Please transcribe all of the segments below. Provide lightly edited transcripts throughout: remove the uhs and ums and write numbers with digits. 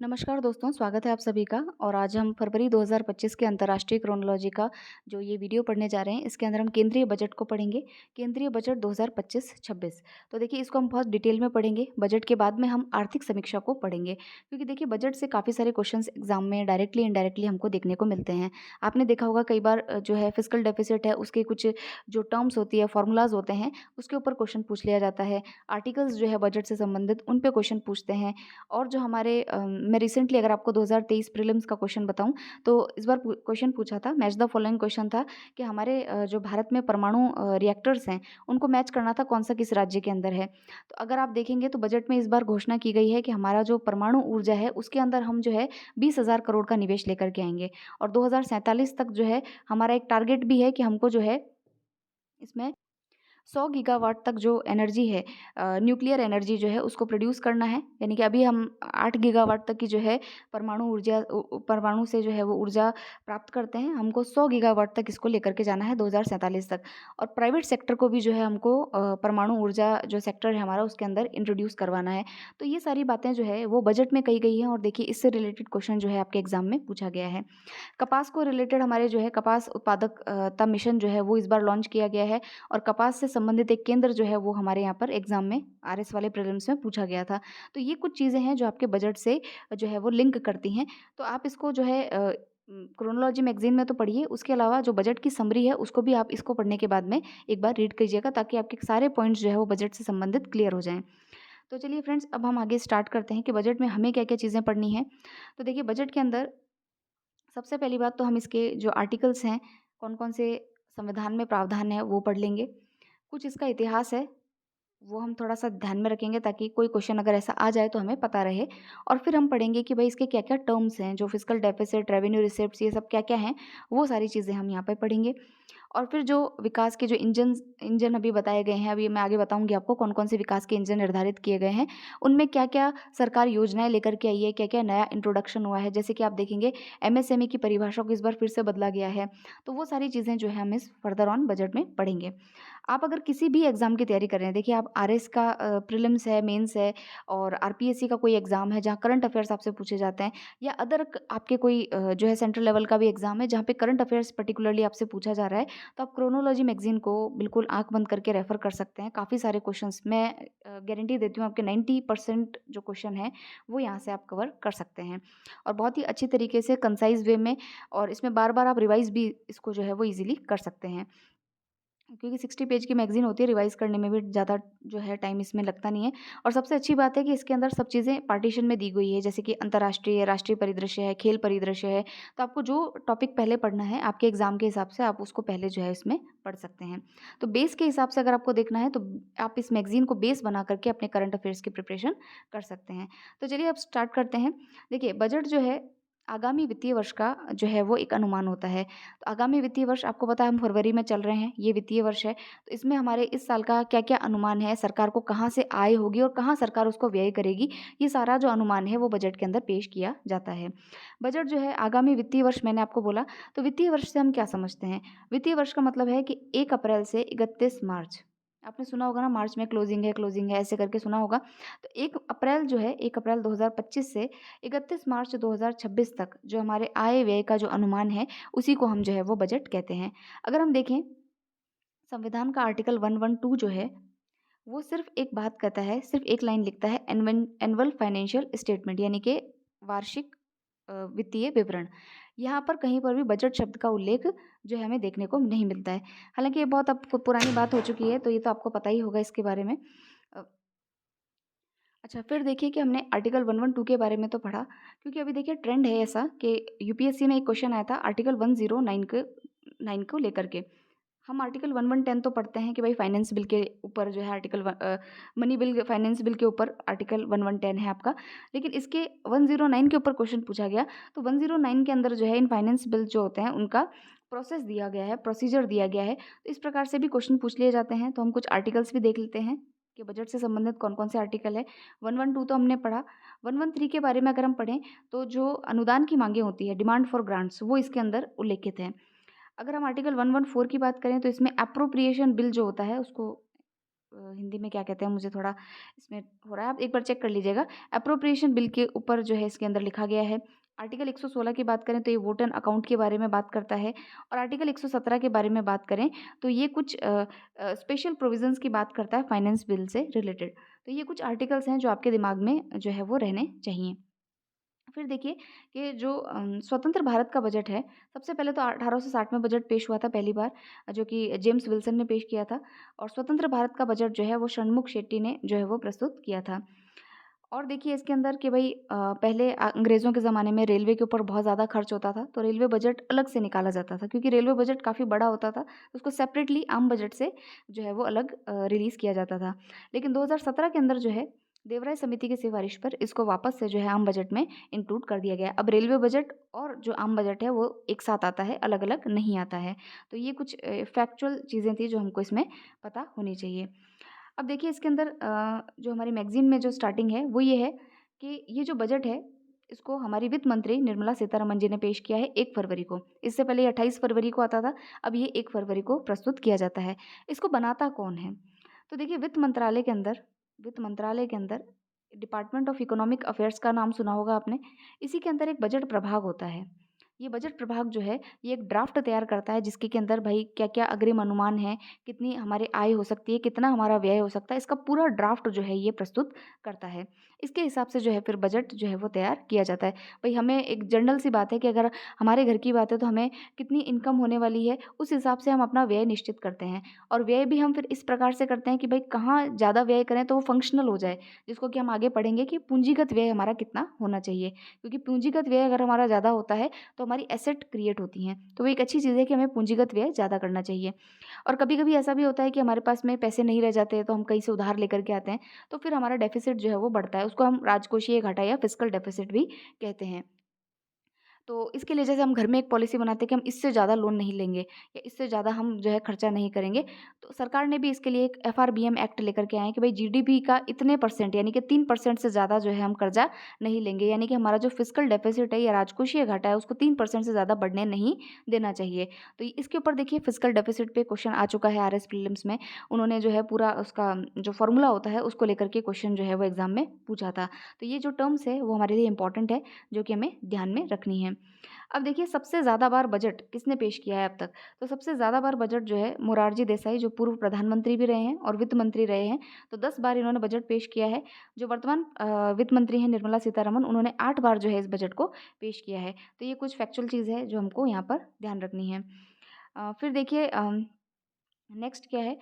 नमस्कार दोस्तों, स्वागत है आप सभी का। और आज हम फरवरी 2025 के अंतर्राष्ट्रीय क्रोनोलॉजी का जो ये वीडियो पढ़ने जा रहे हैं, इसके अंदर हम केंद्रीय बजट को पढ़ेंगे। केंद्रीय बजट 2025-26। तो देखिए, इसको हम बहुत डिटेल में पढ़ेंगे। बजट के बाद में हम आर्थिक समीक्षा को पढ़ेंगे, क्योंकि देखिए बजट से काफ़ी सारे क्वेश्चंस एग्जाम में डायरेक्टली इनडायरेक्टली हमको देखने को मिलते हैं। आपने देखा होगा कई बार जो है फिजिकल डेफिसिट है, उसके कुछ जो टर्म्स होती है, फॉर्मूलाज होते हैं, उसके ऊपर क्वेश्चन पूछ लिया जाता है। आर्टिकल्स जो है बजट से संबंधित, उन पे क्वेश्चन पूछते हैं। और जो हमारे मैं रिसेंटली अगर आपको 2023 प्रीलिम्स का क्वेश्चन बताऊं, तो इस बार क्वेश्चन पूछा था, मैच द फॉलोइंग क्वेश्चन था कि हमारे जो भारत में परमाणु रिएक्टर्स हैं, उनको मैच करना था कौन सा किस राज्य के अंदर है। तो अगर आप देखेंगे तो बजट में इस बार घोषणा की गई है कि हमारा जो परमाणु ऊर्जा है, उसके अंदर हम जो है 20,000 करोड़ का निवेश लेकर के आएंगे। और 2047 तक जो है हमारा एक टारगेट भी है कि हमको जो है इसमें 100 गीगावाट तक जो एनर्जी है, न्यूक्लियर एनर्जी जो है उसको प्रोड्यूस करना है। यानी कि अभी हम 8 गीगावाट तक की जो है परमाणु से जो है वो ऊर्जा प्राप्त करते हैं। हमको 100 गीगावाट तक इसको लेकर के जाना है 2047 तक। और प्राइवेट सेक्टर को भी जो है हमको परमाणु ऊर्जा जो सेक्टर है हमारा, उसके अंदर इंट्रोड्यूस करवाना है। तो ये सारी बातें जो है वो बजट में कही गई हैं। और देखिए, इससे रिलेटेड क्वेश्चन जो है आपके एग्जाम में पूछा गया है। कपास को रिलेटेड हमारे जो है कपास उत्पादकता मिशन जो है वो इस बार लॉन्च किया गया है। और कपास से संबंधित एक केंद्र जो है वो हमारे यहाँ पर एग्जाम में आरएस वाले प्रीलिम्स में पूछा गया था। तो ये कुछ चीज़ें हैं जो आपके बजट से जो है वो लिंक करती हैं। तो आप इसको जो है क्रोनोलॉजी मैगजीन में तो पढ़िए, उसके अलावा जो बजट की समरी है उसको भी आप इसको पढ़ने के बाद में एक बार रीड कीजिएगा, ताकि आपके सारे पॉइंट्स जो है वो बजट से संबंधित क्लियर हो जाएं। तो चलिए फ्रेंड्स, अब हम आगे स्टार्ट करते हैं कि बजट में हमें क्या क्या चीज़ें पढ़नी है। तो देखिए, बजट के अंदर सबसे पहली बात तो हम इसके जो आर्टिकल्स हैं, कौन-कौन से संविधान में प्रावधान है, वो पढ़ लेंगे। कुछ इसका इतिहास है, वो हम थोड़ा-सा ध्यान में रखेंगे, ताकि कोई क्वेश्चन अगर ऐसा आ जाए तो हमें पता रहे। और फिर हम पढ़ेंगे कि भई इसके क्या-क्या टर्म्स हैं, जो फिस्कल डेफिसिट, रेवेन्यू रिसिप्ट्स, ये सब क्या-क्या हैं, वो सारी चीज़ें हम यहाँ पे पढ़ेंगे। और फिर जो विकास के जो इंजन अभी बताए गए हैं, अभी मैं आगे बताऊँगी आपको कौन-कौन से विकास के इंजन निर्धारित किए गए हैं, उनमें क्या-क्या सरकार योजनाएँ लेकर के आई है, क्या-क्या नया इंट्रोडक्शन हुआ है। जैसे कि आप देखेंगे, एमएसएमई की परिभाषा को इस बार फिर से बदला गया है। तो वो सारी चीज़ें जो है हम इस फर्दर ऑन बजट में पढ़ेंगे। आप अगर किसी भी एग्ज़ाम की तैयारी कर रहे हैं, देखिए आप आरएस का प्रीलिम्स है, मेंस है, और आरपीएससी का कोई एग्ज़ाम है जहाँ करंट अफेयर्स आपसे पूछे जाते हैं, या अदर आपके कोई जो है सेंट्रल लेवल का भी एग्ज़ाम है जहाँ पे करंट अफेयर्स पर्टिकुलरली आपसे पूछा जा रहा है, तो आप क्रोनोलॉजी मैगज़ीन को बिल्कुल आँख बंद करके रेफ़र कर सकते हैं। काफ़ी सारे क्वेश्चंस मैं गारंटी देती हूँ, आपके 90% जो क्वेश्चन हैं वो यहाँ से आप कवर कर सकते हैं। और बहुत ही अच्छी तरीके से कंसाइज़ वे में, और इसमें बार-बार आप रिवाइज़ भी इसको जो है वो ईज़िली कर सकते हैं। क्योंकि 60 पेज की मैगज़ीन होती है, रिवाइज़ करने में भी ज़्यादा जो है टाइम इसमें लगता नहीं है। और सबसे अच्छी बात है कि इसके अंदर सब चीज़ें पार्टीशन में दी गई है, जैसे कि अंतर्राष्ट्रीय, राष्ट्रीय परिदृश्य है, खेल परिदृश्य है। तो आपको जो टॉपिक पहले पढ़ना है, आपके एग्ज़ाम के हिसाब से आप उसको पहले जो है इसमें पढ़ सकते हैं। तो बेस के हिसाब से अगर आपको देखना है, तो आप इस मैगज़ीन को बेस बना करके अपने करंट अफ़ेयर्स की प्रिपरेशन कर सकते हैं। तो चलिए अब स्टार्ट करते हैं। देखिए, बजट जो है आगामी वित्तीय वर्ष का जो है वो एक अनुमान होता है। तो आगामी वित्तीय वर्ष, आपको पता है हम फरवरी में चल रहे हैं, ये वित्तीय वर्ष है। तो इसमें हमारे इस साल का क्या-क्या अनुमान है, सरकार को कहाँ से आय होगी और कहाँ सरकार उसको व्यय करेगी, ये सारा जो अनुमान है वो बजट के अंदर पेश किया जाता है। बजट जो है आगामी वित्तीय वर्ष, मैंने आपको बोला, तो वित्तीय वर्ष से हम क्या समझते हैं? वित्तीय वर्ष का मतलब है कि 1 अप्रैल से 31 मार्च, आपने सुना होगा ना, मार्च में क्लोजिंग है, ऐसे करके सुना होगा। तो 1 अप्रैल जो है, 1 अप्रैल 2025 से 31 मार्च 2026 तक जो हमारे आय व्यय का जो अनुमान है, उसी को हम जो है वो बजट कहते हैं। अगर हम देखें, संविधान का आर्टिकल 112 जो है, वो सिर्फ़ एक बात कहता है, सिर्फ़ एक लाइन लिखता है, एनुअल फाइनेंशियल स्टेटमेंट, यानी कि वार्षिक वित्तीय विवरण। यहाँ पर कहीं पर भी बजट शब्द का उल्लेख जो है हमें देखने को नहीं मिलता है। हालाँकि ये बहुत अब पुरानी बात हो चुकी है, तो ये तो आपको पता ही होगा इसके बारे में। अ, अच्छा, फिर देखिए कि हमने आर्टिकल 112 के बारे में तो पढ़ा, क्योंकि अभी देखिए ट्रेंड है ऐसा कि यूपीएससी में एक क्वेश्चन आया था आर्टिकल 109 को लेकर के। हम आर्टिकल 1110 तो पढ़ते हैं कि भाई फाइनेंस बिल के ऊपर जो है मनी बिल, फाइनेंस बिल के ऊपर आर्टिकल 1110 है आपका। लेकिन इसके 109 के ऊपर क्वेश्चन पूछा गया, तो 109 के अंदर जो है इन फाइनेंस बिल जो होते हैं उनका प्रोसेस दिया गया है, प्रोसीजर दिया गया है। तो इस प्रकार से भी क्वेश्चन पूछ लिए जाते हैं। तो हम कुछ आर्टिकल्स भी देख लेते हैं कि बजट से संबंधित कौन-कौन से आर्टिकल है। 112 तो हमने पढ़ा। 113 के बारे में अगर हम पढ़ें, तो जो अनुदान की माँगें होती है, डिमांड फॉर ग्रांट्स, वो इसके अंदर उल्लेखित हैं। अगर हम आर्टिकल 114 की बात करें, तो इसमें एप्रोप्रिएशन बिल जो होता है उसको हिंदी में क्या कहते हैं, मुझे थोड़ा इसमें हो रहा है, आप एक बार चेक कर लीजिएगा। एप्रोप्रिएशन बिल के ऊपर जो है इसके अंदर लिखा गया है। आर्टिकल 116 की बात करें तो ये वोट एंड अकाउंट के बारे में बात करता है, और आर्टिकल 117 के बारे में बात करें तो ये कुछ स्पेशल प्रोविजंस की बात करता है फाइनेंस बिल से रिलेटेड। तो ये कुछ आर्टिकल्स हैं जो आपके दिमाग में जो है वो रहने चाहिए। फिर देखिए कि जो स्वतंत्र भारत का बजट है, सबसे पहले तो 1860 में बजट पेश हुआ था पहली बार, जो कि जेम्स विल्सन ने पेश किया था। और स्वतंत्र भारत का बजट जो है वो षणमुख शेट्टी ने जो है वो प्रस्तुत किया था। और देखिए इसके अंदर कि भई पहले अंग्रेज़ों के ज़माने में रेलवे के ऊपर बहुत ज़्यादा खर्च होता था, तो रेलवे बजट अलग से निकाला जाता था, क्योंकि रेलवे बजट काफ़ी बड़ा होता था, तो उसको सेपरेटली आम बजट से जो है वो अलग रिलीज़ किया जाता था। लेकिन 2017 के अंदर जो है देवराय समिति की सिफ़ारिश पर इसको वापस से जो है आम बजट में इंक्लूड कर दिया गया है। अब रेलवे बजट और जो आम बजट है वो एक साथ आता है, अलग-अलग नहीं आता है। तो ये कुछ फैक्चुअल चीज़ें थी जो हमको इसमें पता होनी चाहिए। अब देखिए इसके अंदर जो हमारी मैगज़ीन में जो स्टार्टिंग है वो ये है कि ये जो बजट है, इसको हमारी वित्त मंत्री निर्मला सीतारमण जी ने पेश किया है 1 फरवरी को। इससे पहले ये 28 फरवरी को आता था, अब ये 1 फरवरी को प्रस्तुत किया जाता है। इसको बनाता कौन है? तो देखिए वित्त मंत्रालय के अंदर डिपार्टमेंट ऑफ इकोनॉमिक अफेयर्स का नाम सुना होगा आपने। इसी के अंदर एक बजट प्रभाग होता है। ये बजट प्रभाग जो है, ये एक ड्राफ्ट तैयार करता है जिसके के अंदर भई क्या-क्या अग्रिम अनुमान है, कितनी हमारी आय हो सकती है, कितना हमारा व्यय हो सकता है, इसका पूरा ड्राफ्ट जो है ये प्रस्तुत करता है। इसके हिसाब से जो है फिर बजट जो है वो तैयार किया जाता है। भई हमें एक जनरल सी बात है कि अगर हमारे घर की बात है तो हमें कितनी इनकम होने वाली है, उस हिसाब से हम अपना व्यय निश्चित करते हैं। और व्यय भी हम फिर इस प्रकार से करते हैं कि भई कहाँ ज़्यादा व्यय करें तो वो फ़ंक्शनल हो जाए, जिसको कि हम आगे पढ़ेंगे कि पूंजीगत व्यय हमारा कितना होना चाहिए। क्योंकि पूंजीगत व्यय अगर हमारा ज़्यादा होता है तो हमारी एसेट क्रिएट होती हैं, तो वो एक अच्छी चीज़ है कि हमें पूंजीगत व्यय ज़्यादा करना चाहिए। और कभी-कभी ऐसा भी होता है कि हमारे पास में पैसे नहीं रह जाते हैं, तो हम कहीं से उधार लेकर के आते हैं, तो फिर हमारा डेफ़िसिट जो है वो बढ़ता है। उसको हम राजकोषीय घाटा या फिस्कल डेफ़िसिट भी कहते हैं। तो इसके लिए जैसे हम घर में एक पॉलिसी बनाते हैं कि हम इससे ज़्यादा लोन नहीं लेंगे या इससे ज़्यादा हम जो है खर्चा नहीं करेंगे। तो सरकार ने भी इसके लिए एक एफआरबीएम एक्ट लेकर के आए हैं कि भाई जीडीपी का इतने परसेंट यानी कि 3% से ज़्यादा जो है हम कर्जा नहीं लेंगे। यानी कि हमारा जो फिस्कल डेफिसिट है या राजकोषीय घाटा है उसको 3% से ज़्यादा बढ़ने नहीं देना चाहिए। तो इसके ऊपर देखिए फिस्कल डेफिसिट पे क्वेश्चन आ चुका है आरएस प्रीलिम्स में। उन्होंने जो है पूरा उसका जो फॉर्मूला होता है उसको लेकर के क्वेश्चन जो है वो एग्ज़ाम में पूछा था। तो ये जो टर्म्स है वो हमारे लिए इंपॉर्टेंट है, जो कि हमें ध्यान में रखनी है। अब देखिए सबसे ज़्यादा बार बजट किसने पेश किया है अब तक? तो सबसे ज़्यादा बार बजट जो है मोरारजी देसाई, जो पूर्व प्रधानमंत्री भी रहे हैं और वित्त मंत्री रहे हैं, तो 10 बार इन्होंने बजट पेश किया है। जो वर्तमान वित्त मंत्री हैं निर्मला सीतारमण, उन्होंने 8 बार जो है इस बजट को पेश किया है। तो ये कुछ फैक्चुअल चीज़ है जो हमको यहाँ पर ध्यान रखनी है। फिर देखिए नेक्स्ट क्या है,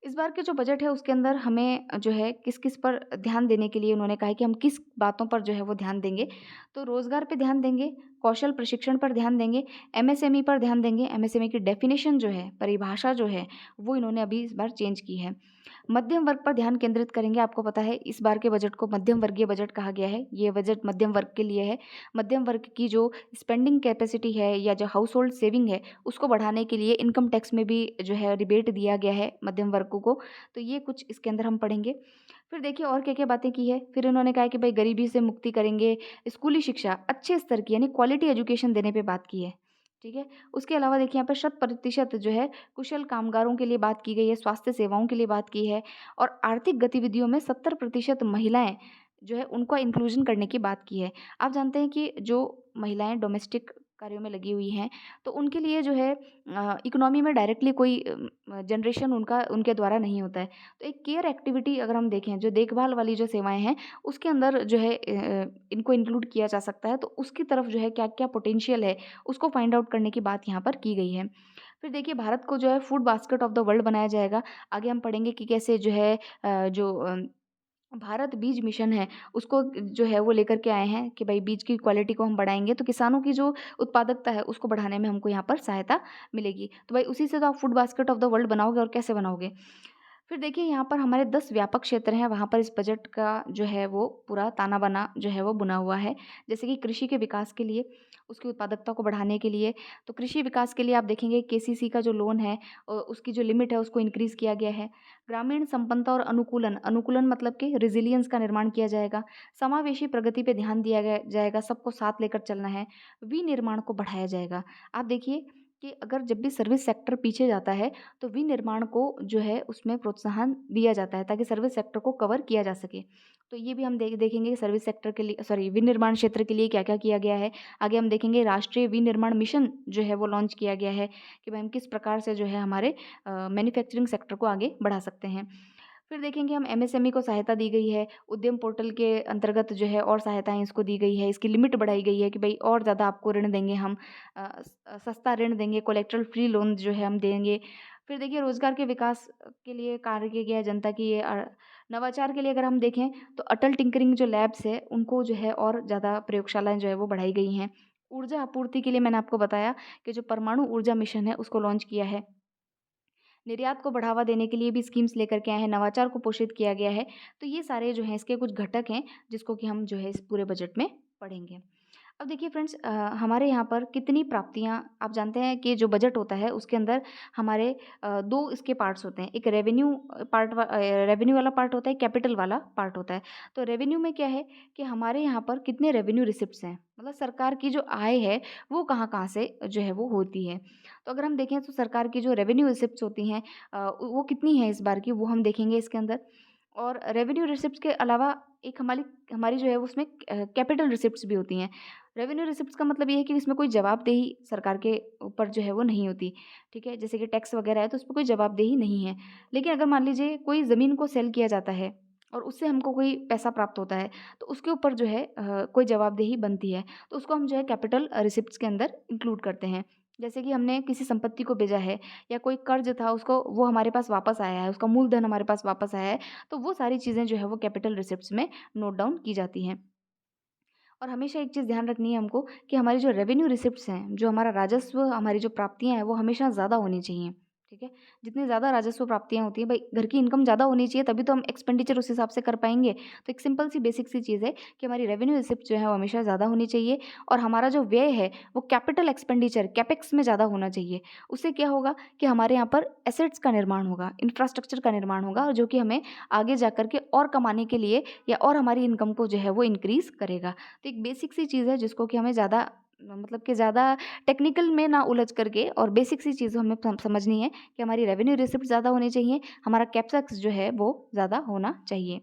इस बार के जो बजट है उसके अंदर हमें जो है किस-किस पर ध्यान देने के लिए उन्होंने कहा है कि हम किस बातों पर जो है वो ध्यान देंगे। तो रोज़गार पे ध्यान देंगे, कौशल प्रशिक्षण पर ध्यान देंगे, एमएसएमई पर ध्यान देंगे। एमएसएमई की डेफ़िनिशन जो है, परिभाषा जो है, वो इन्होंने अभी इस बार चेंज की है। मध्यम वर्ग पर ध्यान केंद्रित करेंगे। आपको पता है इस बार के बजट को मध्यम वर्गीय बजट कहा गया है। ये बजट मध्यम वर्ग के लिए है। मध्यम वर्ग की जो स्पेंडिंग कैपेसिटी है या जो हाउस होल्ड सेविंग है, उसको बढ़ाने के लिए इनकम टैक्स में भी जो है रिबेट दिया गया है मध्यम वर्ग को। तो ये कुछ इसके अंदर हम पढ़ेंगे। फिर देखिए और क्या-क्या बातें की है। फिर इन्होंने कहा है कि भई गरीबी से मुक्ति करेंगे, स्कूली शिक्षा अच्छे स्तर की यानी क्वालिटी एजुकेशन देने पे बात की है। ठीक है? उसके अलावा देखिए यहाँ पे 100% जो है कुशल कामगारों के लिए बात की गई है, स्वास्थ्य सेवाओं के लिए बात की है और आर्थिक गतिविधियों में 70% महिलाएँ जो है उनका इंक्लूज़न करने की बात की है। आप जानते हैं कि जो महिलाएँ डोमेस्टिक कार्यों में लगी हुई हैं, तो उनके लिए जो है इकोनॉमी में डायरेक्टली कोई जनरेशन उनका उनके द्वारा नहीं होता है। तो एक केयर एक्टिविटी अगर हम देखें, जो देखभाल वाली जो सेवाएँ हैं, उसके अंदर जो है इनको इंक्लूड किया जा सकता है। तो उसकी तरफ जो है क्या-क्या पोटेंशियल है, उसको फाइंड आउट करने की बात यहाँ पर की गई है। फिर देखिए भारत को जो है food basket of the world बनाया जाएगा। आगे हम पढ़ेंगे कि कैसे जो है भारत बीज मिशन है, उसको जो है वो लेकर के आए हैं कि भाई बीज की क्वालिटी को हम बढ़ाएँगे, तो किसानों की जो उत्पादकता है, उसको बढ़ाने में हमको यहाँ पर सहायता मिलेगी। तो भाई उसी से तो आप food basket of the world बनाओगे और कैसे बनाओगे? फिर देखिए यहाँ पर हमारे 10 व्यापक क्षेत्र हैं, वहाँ पर इस बजट का जो है वो पूरा ताना-बाना जो है वो बुना हुआ है। जैसे कि कृषि के विकास के लिए, उसकी उत्पादकता को बढ़ाने के लिए, तो कृषि विकास के लिए आप देखेंगे केसीसी का जो लोन है उसकी जो लिमिट है उसको इंक्रीज़ किया गया है। ग्रामीण संपन्नता और अनुकूलन, अनुकूलन मतलब कि रेज़िलियंस का निर्माण किया जाएगा। समावेशी प्रगति पे ध्यान दिया गया जाएगा, सबको साथ लेकर चलना है। विनिर्माण को बढ़ाया जाएगा। आप देखिए कि अगर जब भी सर्विस सेक्टर पीछे जाता है, तो विनिर्माण को जो है उसमें प्रोत्साहन दिया जाता है ताकि सर्विस सेक्टर को कवर किया जा सके। तो ये भी हम देखेंगे कि सर्विस सेक्टर के लिए, सॉरी, विनिर्माण क्षेत्र के लिए क्या-क्या किया गया है। आगे हम देखेंगे राष्ट्रीय विनिर्माण मिशन जो है वो लॉन्च किया गया है कि भाई हम किस प्रकार से जो है हमारे मैन्युफैक्चरिंग सेक्टर को आगे बढ़ा सकते हैं। फिर देखेंगे हम एमएसएमई को सहायता दी गई है, उद्यम पोर्टल के अंतर्गत जो है और सहायताएँ इसको दी गई है, इसकी लिमिट बढ़ाई गई है कि भई और ज़्यादा आपको ऋण देंगे हम, सस्ता ऋण देंगे, कोलेटरल फ्री लोन जो है हम देंगे। फिर देखिए रोज़गार के विकास के लिए कार्य किया गया है, जनता की ये नवाचार के लिए अगर हम देखें तो अटल टिंकरिंग जो लैब्स है उनको जो है और ज़्यादा प्रयोगशालाएँ जो है वो बढ़ाई गई हैं। ऊर्जा आपूर्ति के लिए मैंने आपको बताया कि जो परमाणु ऊर्जा मिशन है उसको लॉन्च किया है। निर्यात को बढ़ावा देने के लिए भी स्कीम्स लेकर के आए हैं, नवाचार को पोषित किया गया है। तो ये सारे जो हैं इसके कुछ घटक हैं जिसको कि हम जो है इस पूरे बजट में पढ़ेंगे। अब देखिए फ्रेंड्स, हमारे यहाँ पर कितनी प्राप्तियाँ, आप जानते हैं कि जो बजट होता है उसके अंदर हमारे 2 इसके पार्ट्स होते हैं। एक रेवेन्यू वाला पार्ट होता है, कैपिटल वाला पार्ट होता है। तो रेवेन्यू में क्या है कि हमारे यहाँ पर कितने रेवेन्यू रिसिप्ट्स हैं, मतलब सरकार की जो आय है वो कहाँ-कहाँ से जो है वो होती है। तो अगर हम देखें तो सरकार की जो रेवेन्यू रिसिप्ट्स होती हैं, वो कितनी है इस बार की, वो हम देखेंगे इसके अंदर। और रेवेन्यू रिसिप्ट्स के अलावा एक हमारी हमारी जो है उसमें कैपिटल रिसिप्ट्स भी होती हैं। रेवेन्यू रिसिप्ट्स का मतलब ये है कि इसमें कोई जवाबदेही सरकार के ऊपर जो है वो नहीं होती, ठीक है? जैसे कि टैक्स वगैरह है तो उसपे कोई जवाबदेही नहीं है। लेकिन अगर मान लीजिए कोई ज़मीन को सेल किया जाता है और उससे हमको कोई पैसा प्राप्त होता है, तो उसके ऊपर जो है कोई जवाबदेही बनती है। तो उसको हम जो है कैपिटल रिसिप्ट्स के अंदर इंक्लूड करते हैं। जैसे कि हमने किसी संपत्ति को बेचा है या कोई कर्ज़ था उसको, वो हमारे पास वापस आया है, उसका मूलधन हमारे पास वापस आया है, तो वो सारी चीज़ें जो है वो कैपिटल रिसिप्ट्स में नोट डाउन की जाती हैं। और हमेशा एक चीज़ ध्यान रखनी है हमको कि हमारी जो रेवेन्यू रिसिप्ट्स हैं, जो हमारा राजस्व, हमारी जो प्राप्तियाँ हैं, वो हमेशा ज़्यादा होनी चाहिए, ठीक है? जितनी ज़्यादा राजस्व प्राप्तियाँ होती हैं, भई घर की इनकम ज़्यादा होनी चाहिए तभी तो हम एक्सपेंडिचर उस हिसाब से कर पाएँगे। तो एक सिंपल सी बेसिक सी चीज़ है कि हमारी रेवेन्यू रिसिप्ट जो है वो हमेशा ज़्यादा होनी चाहिए और हमारा जो व्यय है वो कैपिटल एक्सपेंडिचर, कैपेक्स में ज़्यादा होना चाहिए। उससे क्या होगा कि हमारे यहाँ पर एसेट्स का निर्माण होगा, इंफ्रास्ट्रक्चर का निर्माण होगा और जो कि हमें आगे जाकर के और कमाने के लिए या और हमारी इनकम को जो है वो इंक्रीज़ करेगा। तो एक बेसिक सी चीज़ है जिसको कि हमें ज़्यादा, मतलब कि ज़्यादा टेक्निकल में ना उलझ करके और बेसिक सी चीज़ हमें समझनी है कि हमारी रेवेन्यू रिसिप्ट ज़्यादा होनी चाहिए, हमारा कैपेक्स जो है वो ज़्यादा होना चाहिए।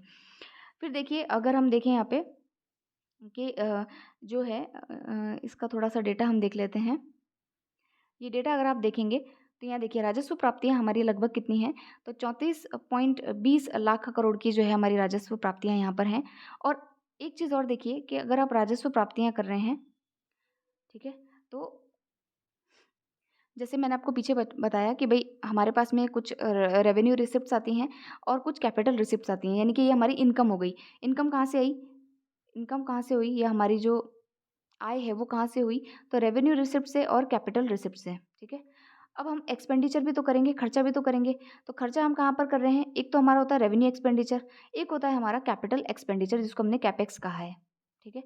फिर देखिए अगर हम देखें यहाँ पे कि जो है इसका थोड़ा-सा डेटा हम देख लेते हैं। ये डेटा अगर आप देखेंगे तो यहाँ देखिए राजस्व प्राप्तियाँ हमारी लगभग कितनी हैं, तो 34.20 लाख करोड़ की जो है हमारी राजस्व प्राप्तियाँ यहाँ पर हैं। और एक चीज़ और देखिए कि अगर आप राजस्व प्राप्तियाँ कर रहे हैं, ठीक है? तो जैसे मैंने आपको पीछे बताया कि भई हमारे पास में कुछ रेवेन्यू रिसिप्ट्स आती हैं और कुछ कैपिटल रिसिप्ट्स आती हैं, यानी कि ये हमारी इनकम हो गई। इनकम कहाँ से आई? इनकम कहाँ से हुई? ये हमारी जो आय है वो कहाँ से हुई? तो रेवेन्यू रिसिप्ट से और कैपिटल रिसिप्ट से, ठीक है? अब हम एक्सपेंडिचर भी तो करेंगे, खर्चा भी तो करेंगे। तो खर्चा हम कहाँ पर कर रहे हैं? एक तो हमारा होता है रेवेन्यू एक्सपेंडिचर, एक होता है हमारा कैपिटल एक्सपेंडिचर जिसको हमने कैपेक्स कहा है, ठीक है?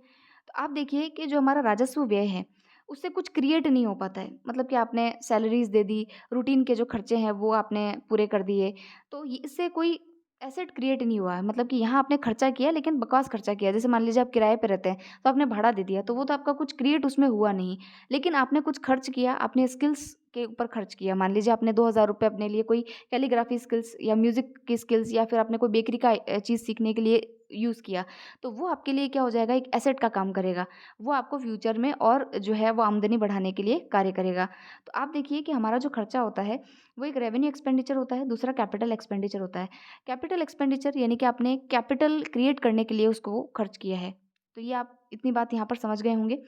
तो आप देखिए कि जो हमारा राजस्व व्यय है, उससे कुछ क्रिएट नहीं हो पाता है। मतलब कि आपने सैलरीज़ दे दी, रूटीन के जो खर्चे हैं वो आपने पूरे कर दिए, तो ये इससे कोई एसेट क्रिएट नहीं हुआ है। मतलब कि यहाँ आपने खर्चा किया लेकिन बकवास खर्चा किया। जैसे मान लीजिए आप किराए पे रहते हैं, तो आपने भाड़ा दे दिया, तो वो तो आपका कुछ क्रिएट उसमें हुआ नहीं। लेकिन आपने कुछ खर्च किया, आपने स्किल्स के ऊपर खर्च किया। मान लीजिए आपने 2000 रुपए अपने लिए कोई कैलीग्राफी स्किल्स या म्यूज़िक की स्किल्स या फिर आपने कोई बेकरी का चीज़ सीखने के लिए यूज़ किया। तो वो आपके लिए क्या हो जाएगा, एक एसेट का काम करेगा। वो आपको फ्यूचर में और जो है वो आमदनी बढ़ाने के लिए कार्य करेगा। तो आप देखिए कि हमारा जो खर्चा होता है, वो एक रेवेन्यू एक्सपेंडिचर होता है, दूसरा कैपिटल एक्सपेंडिचर होता है। कैपिटल एक्सपेंडिचर यानी कि आपने कैपिटल क्रिएट करने के लिए उसको खर्च किया है। तो ये आप इतनी बात यहाँ पर समझ गए होंगे।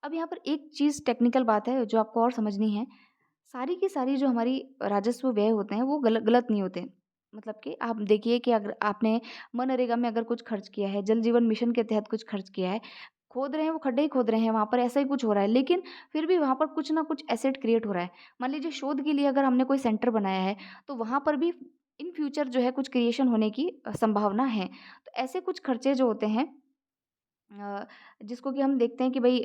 अब यहाँ पर एक चीज़ टेक्निकल बात है जो आपको और समझनी है। सारी की सारी जो हमारी राजस्व व्यय होते हैं वो गलत नहीं होते। मतलब कि आप देखिए कि अगर आपने मनरेगा में अगर कुछ खर्च किया है, जल जीवन मिशन के तहत कुछ खर्च किया है, खोद रहे हैं वो खड्डे ही खोद रहे हैं, वहाँ पर ऐसा ही कुछ हो रहा है, लेकिन फिर भी वहाँ पर कुछ ना कुछ एसेट क्रिएट हो रहा है। मान लीजिए शोध के लिए अगर हमने कोई सेंटर बनाया है, तो वहाँ पर भी इन फ्यूचर जो है कुछ क्रिएशन होने की संभावना है। तो ऐसे कुछ खर्चे जो होते हैं, अ, जिसको कि हम देखते हैं कि भई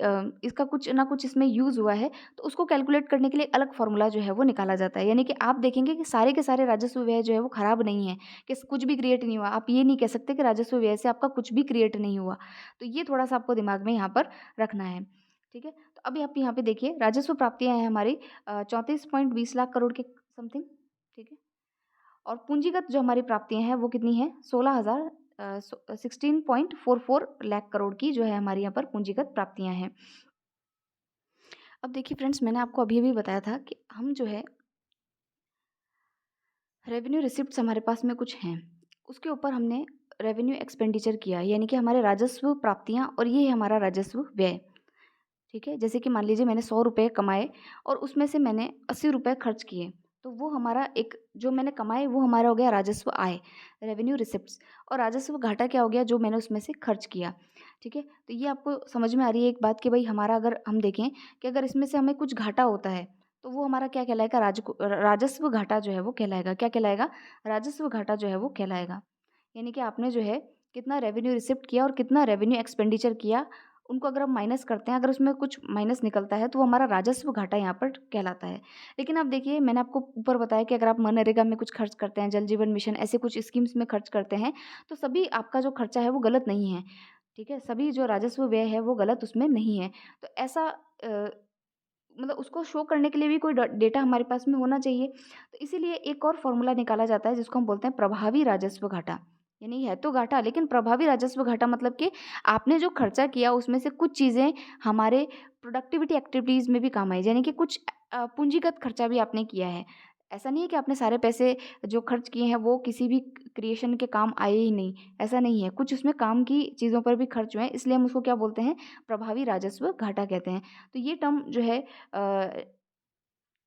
इसका कुछ ना कुछ इसमें यूज़ हुआ है, तो उसको कैलकुलेट करने के लिए अलग फ़ॉर्मूला जो है वो निकाला जाता है। यानी कि आप देखेंगे कि सारे के सारे राजस्व व्यय जो है वो खराब नहीं है, कि कुछ भी क्रिएट नहीं हुआ। आप ये नहीं कह सकते कि राजस्व व्यय से आपका कुछ भी क्रिएट नहीं हुआ। तो ये थोड़ा-सा आपको दिमाग में यहाँ पर रखना है। ठीक है। तो अभी आप यहाँ पे देखिए राजस्व प्राप्तियाँ हैं हमारी 34.20 लाख करोड़ के समथिंग, ठीक है। और पूंजीगत जो हमारी प्राप्तियाँ हैं वो कितनी है 16,44 लाख करोड़ की जो है हमारी यहाँ पर पूंजीगत प्राप्तियाँ हैं। अब देखिए फ्रेंड्स, मैंने आपको अभी बताया था कि हम जो है रेवेन्यू रिसिप्ट्स हमारे पास में कुछ हैं, उसके ऊपर हमने रेवेन्यू एक्सपेंडिचर किया, यानी कि हमारे राजस्व प्राप्तियाँ और ये है हमारा राजस्व व्यय। ठीक है, जैसे कि मान लीजिए मैंने 100 रुपये कमाए और उसमें से मैंने 80 रुपये खर्च किए, तो वो हमारा एक जो मैंने कमाए वो हमारा हो गया राजस्व आय, रेवेन्यू रिसिप्ट्स। और राजस्व घाटा क्या हो गया, जो मैंने उसमें से खर्च किया। ठीक है, तो ये आपको समझ में आ रही है एक बात कि भाई हमारा अगर हम देखें कि अगर इसमें से हमें कुछ घाटा होता है तो वो हमारा क्या कहलाएगा, राजस्व घाटा जो है वो कहलाएगा। क्या कहलाएगा, राजस्व घाटा जो है वो कहलाएगा। यानी कि आपने जो है कितना रेवेन्यू रिसिप्ट किया और कितना रेवेन्यू एक्सपेंडिचर किया, उनको अगर हम माइनस करते हैं, अगर उसमें कुछ माइनस निकलता है तो वो हमारा राजस्व घाटा यहाँ पर कहलाता है। लेकिन अब देखिए मैंने आपको ऊपर बताया कि अगर आप मनरेगा में कुछ खर्च करते हैं, जल जीवन मिशन ऐसे कुछ स्कीम्स में खर्च करते हैं, तो सभी आपका जो खर्चा है वो गलत नहीं है। ठीक है, सभी जो राजस्व व्यय है वो गलत उसमें नहीं है। तो ऐसा मतलब उसको शो करने के लिए भी कोई डेटा हमारे पास में होना चाहिए। तो इसीलिए एक और फॉर्मूला निकाला जाता है जिसको हम बोलते हैं प्रभावी राजस्व घाटा। यानी है तो घाटा लेकिन प्रभावी राजस्व घाटा, मतलब कि आपने जो खर्चा किया उसमें से कुछ चीज़ें हमारे प्रोडक्टिविटी एक्टिविटीज़ में भी काम आई, यानी कि कुछ पूंजीगत खर्चा भी आपने किया है। ऐसा नहीं है कि आपने सारे पैसे जो खर्च किए हैं वो किसी भी क्रिएशन के काम आए ही नहीं, ऐसा नहीं है। कुछ उसमें काम की चीज़ों पर भी खर्च हुए हैं, इसलिए हम उसको क्या बोलते हैं, प्रभावी राजस्व घाटा कहते हैं। तो ये टर्म जो है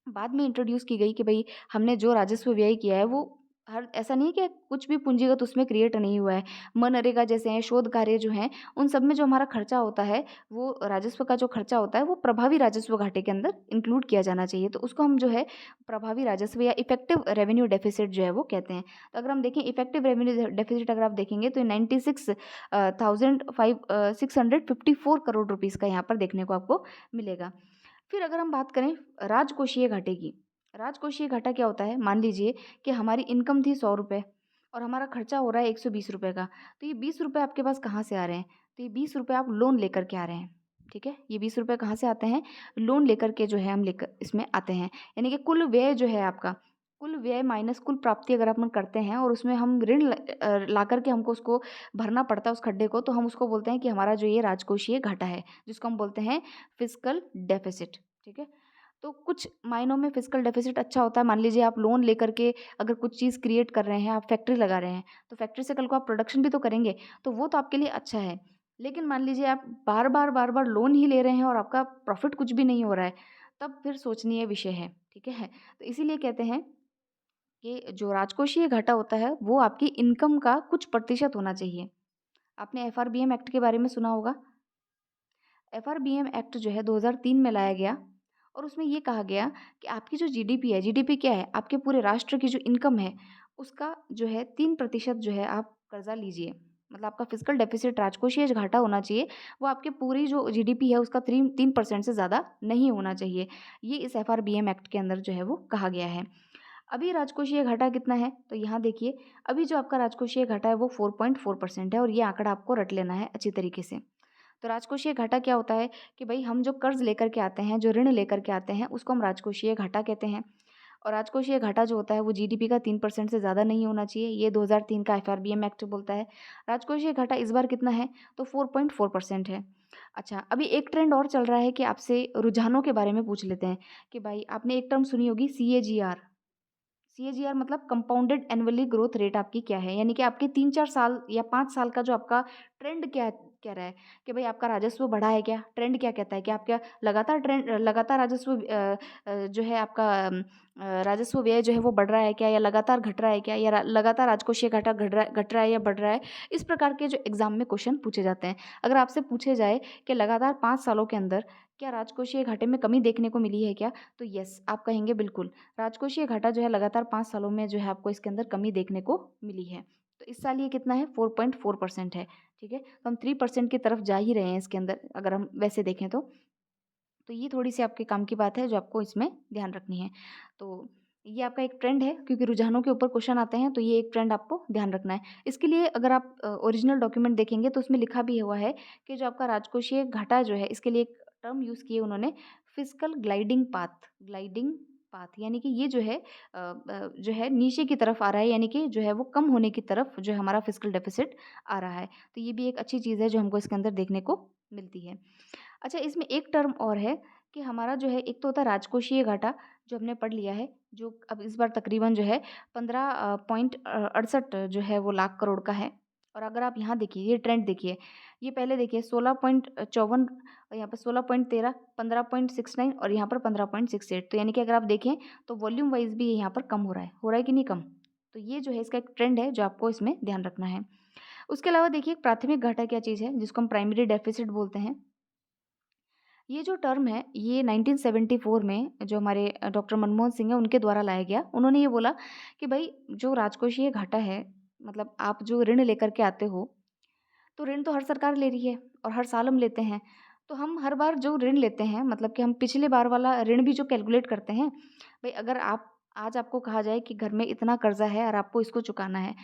बाद में इंट्रोड्यूस की गई कि भई हमने जो राजस्व व्यय किया है वो हर ऐसा नहीं है कि कुछ भी पूंजीगत उसमें क्रिएट नहीं हुआ है। मनरेगा जैसे हैं, शोध कार्य जो हैं, उन सब में जो हमारा खर्चा होता है, वो राजस्व का जो खर्चा होता है, वो प्रभावी राजस्व घाटे के अंदर इंक्लूड किया जाना चाहिए। तो उसको हम जो है प्रभावी राजस्व या इफेक्टिव रेवेन्यू डेफिसिट जो है वो कहते हैं। तो अगर हम देखें इफेक्टिव रेवेन्यू डेफिसिट अगर आप देखेंगे तो 96,654 करोड़ रुपीज़ का यहाँ पर देखने को आपको मिलेगा। फिर अगर हम बात करें राजकोषीय घाटे की, राजकोषीय घाटा क्या होता है, मान लीजिए कि हमारी इनकम थी 100 रुपये और हमारा खर्चा हो रहा है 120 रुपये का, तो ये 20 रुपये आपके पास कहाँ से आ रहे हैं, तो ये 20 रुपये आप लोन लेकर के आ रहे हैं। ठीक है, ये 20 रुपये कहाँ से आते हैं, लोन लेकर के जो है हम लेकर इसमें आते हैं। यानी कि कुल व्यय जो है आपका, कुल व्यय माइनस कुल प्राप्ति अगर अपन करते हैं और उसमें हम ऋण ला करके हमको उसको भरना पड़ता है उस खड्डे को, तो हम उसको बोलते हैं कि हमारा जो ये राजकोषीय घाटा है, जिसको हम बोलते हैं फिस्कल डेफिसिट। ठीक है, तो कुछ मायनों में फिस्कल डेफिसिट अच्छा होता है। मान लीजिए आप लोन लेकर के अगर कुछ चीज़ क्रिएट कर रहे हैं, आप फैक्ट्री लगा रहे हैं, तो फैक्ट्री से कल को आप प्रोडक्शन भी तो करेंगे, तो वो तो आपके लिए अच्छा है। लेकिन मान लीजिए आप बार-बार लोन ही ले रहे हैं और आपका प्रॉफ़िट कुछ भी नहीं हो रहा है, तब फिर सोचनीय विषय है। ठीक है? तो इसीलिए कहते हैं कि जो राजकोषीय घाटा होता है, वो आपकी इनकम का कुछ प्रतिशत होना चाहिए। आपने एफआरबीएम एक्ट के बारे में सुना होगा। एफआरबीएम एक्ट जो है 2003 में लाया गया और उसमें ये कहा गया कि आपकी जो जीडीपी है, जीडीपी क्या है, आपके पूरे राष्ट्र की जो इनकम है, उसका जो है 3% जो है आप कर्जा लीजिए। मतलब आपका फिजिकल डेफिसिट राजकोषीय घाटा होना चाहिए, वो आपके पूरी जो जीडीपी है उसका 3% से ज़्यादा नहीं होना चाहिए। ये इस एफआरबीएम एक्ट के अंदर जो है वो कहा गया है। अभी राजकोषीय घाटा कितना है, तो यहाँ देखिए अभी जो आपका राजकोषीय घाटा है वो 4.4% है और ये आंकड़ा आपको रट लेना है अच्छी तरीके से। तो राजकोषीय घाटा क्या होता है कि भाई हम जो कर्ज लेकर के आते हैं, जो ऋण लेकर के आते हैं, उसको हम राजकोषीय घाटा कहते हैं। और राजकोषीय घाटा जो होता है वो जीडीपी का 3% से ज़्यादा नहीं होना चाहिए, ये 2003 का एफआरबीएम एक्ट बोलता है। राजकोषीय घाटा इस बार कितना है, तो 4.4% है। अच्छा, अभी एक ट्रेंड और चल रहा है कि आपसे रुझानों के बारे में पूछ लेते हैं कि भाई आपने एक टर्म सुनी होगी सीएजीआर। सीएजीआर मतलब कंपाउंडेड एनुअली ग्रोथ रेट आपकी क्या है, यानी कि आपके 3-4 साल या 5 साल का जो आपका ट्रेंड क्या कह रहा है कि भाई आपका राजस्व बढ़ा है क्या, ट्रेंड क्या कहता है कि आपका लगातार राजस्व जो है आपका राजस्व व्यय जो है वो बढ़ रहा है क्या, या लगातार घट रहा है क्या, या लगातार राजकोषीय घाटा घट रहा है या बढ़ रहा है। इस प्रकार के जो एग्जाम में क्वेश्चन पूछे जाते हैं। अगर आपसे पूछे जाए कि लगातार 5 सालों के अंदर क्या राजकोषीय घाटे में कमी देखने को मिली है क्या, तो यस आप कहेंगे बिल्कुल। राजकोषीय घाटा जो है लगातार 5 सालों में जो है आपको इसके अंदर कमी देखने को मिली है। तो इस साल ये कितना है, 4.4% है। ठीक है, तो हम 3% की तरफ जा ही रहे हैं इसके अंदर अगर हम वैसे देखें तो ये थोड़ी सी आपके काम की बात है जो आपको इसमें ध्यान रखनी है। तो ये आपका एक ट्रेंड है, क्योंकि रुझानों के ऊपर क्वेश्चन आते हैं, तो ये एक ट्रेंड आपको ध्यान रखना है। इसके लिए अगर आप ओरिजिनल डॉक्यूमेंट देखेंगे तो उसमें लिखा भी हुआ है कि जो आपका राजकोषीय घाटा जो है इसके लिए एक टर्म यूज़ किए उन्होंने, फिस्कल ग्लाइडिंग पाथ यानी कि ये जो है नीचे की तरफ आ रहा है, यानी कि जो है वो कम होने की तरफ जो है हमारा फिस्कल डेफिसिट आ रहा है। तो ये भी एक अच्छी चीज़ है जो हमको इसके अंदर देखने को मिलती है। अच्छा, इसमें एक टर्म और है कि हमारा जो है एक तो होता है राजकोषीय घाटा, जो हमने पढ़ लिया है, जो अब इस बार तकरीबन जो है 15.68 जो है वो लाख करोड़ का है। और अगर आप यहाँ देखिए, ये ट्रेंड देखिए, ये पहले देखिए 16.54, यहाँ पर 16.13, 15.69 और यहाँ पर 15.68। तो यानी कि अगर आप देखें तो वॉल्यूम वाइज भी ये यहाँ पर कम हो रहा है कि नहीं कम? तो ये जो है इसका एक ट्रेंड है जो आपको इसमें ध्यान रखना है। उसके अलावा देखिए प्राथमिक घाटा क्या चीज़ है, जिसको हम प्राइमरी डेफिसिट बोलते हैं। ये जो टर्म है ये 1974 में जो हमारे डॉक्टर मनमोहन सिंह हैं उनके द्वारा लाया गया। उन्होंने ये बोला कि भाई जो राजकोषीय घाटा है, मतलब आप जो ऋण लेकर के आते हो, तो ऋण तो हर सरकार ले रही है और हर साल हम लेते हैं। तो हम हर बार जो ऋण लेते हैं, मतलब कि हम पिछले बार वाला ऋण भी जो कैलकुलेट करते हैं, भई अगर आप आज आपको कहा जाए कि घर में इतना कर्ज़ा है और आपको इसको चुकाना है,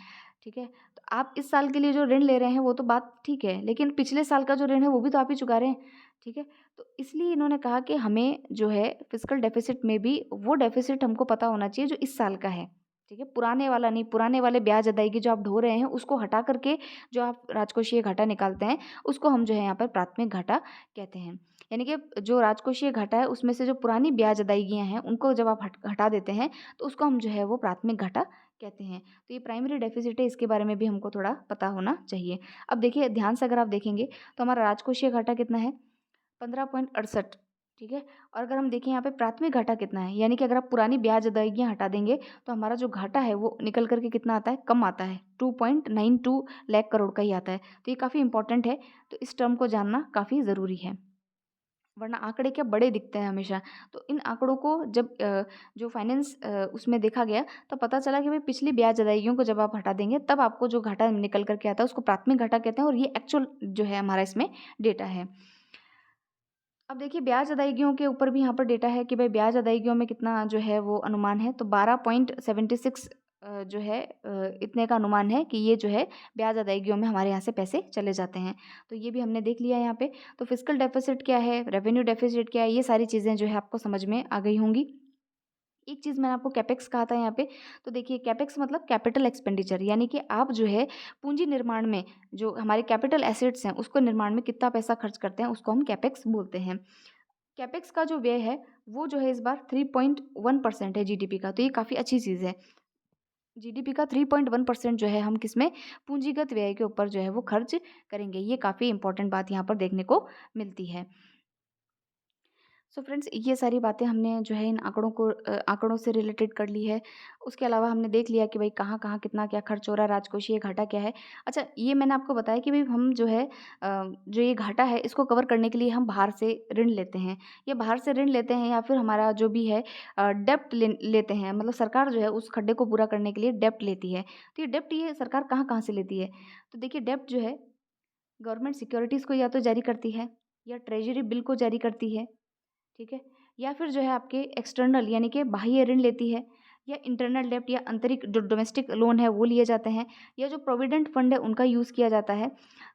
ठीक है? तो आप इस साल के लिए जो ऋण ले रहे हैं वो तो बात ठीक है, लेकिन पिछले साल का जो ऋण है वो भी तो आप ही चुका रहे हैं, ठीक है? तो इसलिए इन्होंने कहा कि हमें जो है फिस्कल डेफ़िसिट में भी वो डेफ़िसिट हमको पता होना चाहिए जो इस साल का है, ठीक है? पुराने वाला नहीं, पुराने वाले ब्याज अदायगी जो आप ढो रहे हैं उसको हटा कर के जो आप राजकोषीय घाटा निकालते हैं, उसको हम जो है यहाँ पर प्राथमिक घाटा कहते हैं। यानी कि जो राजकोषीय घाटा है उसमें से जो पुरानी ब्याज अदायगियाँ हैं उनको जब आप हटा देते हैं, तो उसको हम जो है वो प्राथमिक घाटा कहते हैं। तो ये प्राइमरी डेफ़िसिट है, इसके बारे में भी हमको थोड़ा पता होना चाहिए। अब देखिए ध्यान से अगर आप देखेंगे तो हमारा राजकोषीय घाटा कितना है? 15.68, ठीक है? और अगर हम देखें यहाँ पे प्राथमिक घाटा कितना है, यानी कि अगर आप पुरानी ब्याज अदायगियाँ हटा देंगे तो हमारा जो घाटा है वो निकल कर के कितना आता है? कम आता है, 2.92 लाख करोड़ का ही आता है। तो ये काफ़ी इंपॉर्टेंट है, तो इस टर्म को जानना काफ़ी ज़रूरी है। वरना आंकड़े क्या बड़े दिखते हैं हमेशा। तो इन आंकड़ों को जब जो फाइनेंस उसमें देखा गया तो पता चला कि भाई पिछली ब्याज अदायगियों को जब आप हटा देंगे तब आपको जो घाटा निकल कर के आता है उसको प्राथमिक घाटा कहते हैं, और ये एक्चुअल जो है हमारा इसमें डेटा है। अब देखिए ब्याज अदायगियों के ऊपर भी यहाँ पर डेटा है कि भाई ब्याज अदायगियों में कितना जो है वो अनुमान है, तो 12.76 जो है इतने का अनुमान है कि ये जो है ब्याज अदायगियों में हमारे यहाँ से पैसे चले जाते हैं। तो ये भी हमने देख लिया यहाँ पे। तो फिस्कल डेफिसिट क्या है, रेवेन्यू डेफिसिट क्या है, ये सारी चीज़ें जो है आपको समझ में आ गई होंगी। एक चीज़ मैंने आपको कैपेक्स कहा था यहाँ पे, तो देखिए कैपेक्स मतलब कैपिटल एक्सपेंडिचर, यानी कि आप जो है पूंजी निर्माण में जो हमारे कैपिटल एसेट्स हैं उसको निर्माण में कितना पैसा खर्च करते हैं उसको हम कैपेक्स बोलते हैं। कैपेक्स का जो व्यय है वो जो है इस बार 3.1% है जीडीपी का, तो ये काफ़ी अच्छी चीज़ है। जीडीपी का 3.1% जो है हम किसमें, पूंजीगत व्यय के ऊपर जो है वो खर्च करेंगे। ये काफ़ी इंपॉर्टेंट बात यहाँ पर देखने को मिलती है। सो फ्रेंड्स, ये सारी बातें हमने जो है इन आंकड़ों से रिलेटेड कर ली है। उसके अलावा हमने देख लिया कि भाई कहाँ-कहाँ कितना क्या खर्च हो रहा है, राजकोषीय घाटा क्या है। अच्छा, ये मैंने आपको बताया कि भाई हम जो है जो ये घाटा है इसको कवर करने के लिए हम बाहर से ऋण लेते हैं। या बाहर से ऋण लेते हैं या फिर हमारा जो भी है डेब्ट लेते हैं, मतलब सरकार जो है उस खड्डे को पूरा करने के लिए डेब्ट लेती है। तो ये डेब्ट ये सरकार कहाँ-कहाँ से लेती है? तो देखिए डेब्ट जो है गवर्नमेंट सिक्योरिटीज़ को या तो जारी करती है या ट्रेज़री बिल को जारी करती है। ठीक है? या फिर जो है आपके एक्सटर्नल यानी कि बाह्य ऋण लेती है, या इंटरनल डेब्ट या आंतरिक जो डोमेस्टिक लोन है वो लिए जाते हैं, या जो प्रोविडेंट फंड है उनका यूज़ किया जाता है।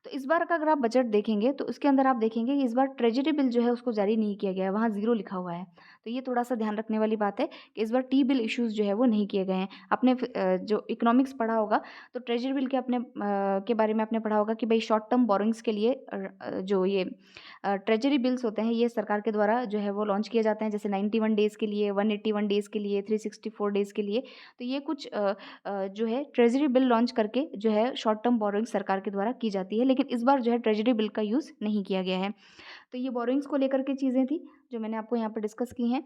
तो इस बार का अगर आप बजट देखेंगे तो उसके अंदर आप देखेंगे कि इस बार ट्रेजरी बिल जो है उसको जारी नहीं किया गया है, वहाँ ज़ीरो लिखा हुआ है। तो ये थोड़ा-सा ध्यान रखने वाली बात है कि इस बार टी बिल इश्यूज़ जो है वो नहीं किए गए हैं। आपने जो इकोनॉमिक्स पढ़ा होगा तो ट्रेजरी बिल के बारे में आपने पढ़ा होगा कि भई शॉर्ट टर्म बोरोइंग्स के लिए जो ये ट्रेजरी बिल्स होते हैं ये सरकार के द्वारा जो है वो लॉन्च किए जाते हैं, जैसे 91 डेज़ के लिए, 181 डेज़ के लिए, 364 डेज़ के लिए। तो ये कुछ जो है ट्रेजरी बिल लॉन्च करके जो है शॉर्ट टर्म बोरोइंग सरकार के द्वारा की जाती है, लेकिन इस बार जो है ट्रेजरी बिल का यूज़ नहीं किया गया है। तो ये बोरोइंग्स को लेकर के चीज़ें थी जो मैंने आपको यहाँ पे डिस्कस की हैं।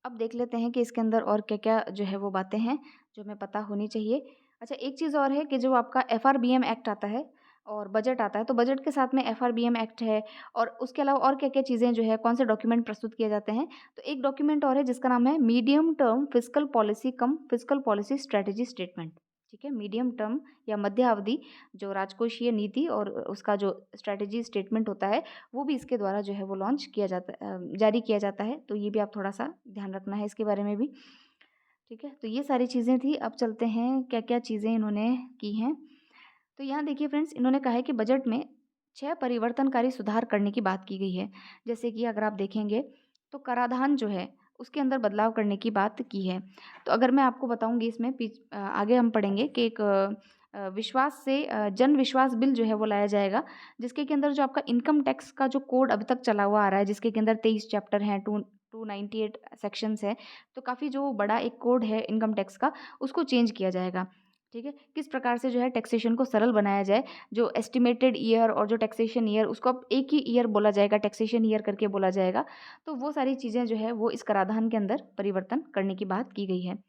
अब देख लेते हैं कि इसके अंदर और क्या-क्या जो है वो बातें हैं जो हमें पता होनी चाहिए। अच्छा, एक चीज़ और है कि जो आपका एफआरबीएम एक्ट आता है और बजट आता है, तो बजट के साथ में एफआरबीएम एक्ट है और उसके अलावा और क्या-क्या चीज़ें जो है कौन से डॉक्यूमेंट प्रस्तुत किए जाते हैं। तो एक डॉक्यूमेंट और है जिसका नाम है मीडियम टर्म फिस्कल पॉलिसी कम फिस्कल पॉलिसी स्ट्रैटेजी स्टेटमेंट। ठीक है? मीडियम टर्म या मध्य अवधि जो राजकोषीय नीति और उसका जो स्ट्रैटेजी स्टेटमेंट होता है वो भी इसके द्वारा जो है वो लॉन्च किया जाता जारी किया जाता है। तो ये भी आप थोड़ा-सा ध्यान रखना है इसके बारे में भी। ठीक है? तो ये सारी चीज़ें थी। अब चलते हैं क्या-क्या चीज़ें इन्होंने की हैं। तो यहाँ देखिए फ्रेंड्स, इन्होंने कहा है कि बजट में 6 परिवर्तनकारी सुधार करने की बात की गई है। जैसे कि अगर आप देखेंगे तो कराधान जो है उसके अंदर बदलाव करने की बात की है। तो अगर मैं आपको बताऊँगी इसमें आगे हम पढ़ेंगे कि एक विश्वास से जन विश्वास बिल जो है वो लाया जाएगा, जिसके के अंदर जो आपका इनकम टैक्स का जो कोड अभी तक चला हुआ आ रहा है, जिसके के अंदर 23 चैप्टर हैं, 298 सेक्शंस हैं, तो काफ़ी जो बड़ा एक कोड है इनकम टैक्स का, उसको चेंज किया जाएगा। ठीक है? किस प्रकार से जो है टैक्सेशन को सरल बनाया जाए, जो एस्टिमेटेड ईयर और जो टैक्सेशन ईयर उसको अब एक ही ईयर बोला जाएगा, टैक्सेशन ईयर करके बोला जाएगा। तो वो सारी चीज़ें जो है वो इस कराधान के अंदर परिवर्तन करने की बात की गई है।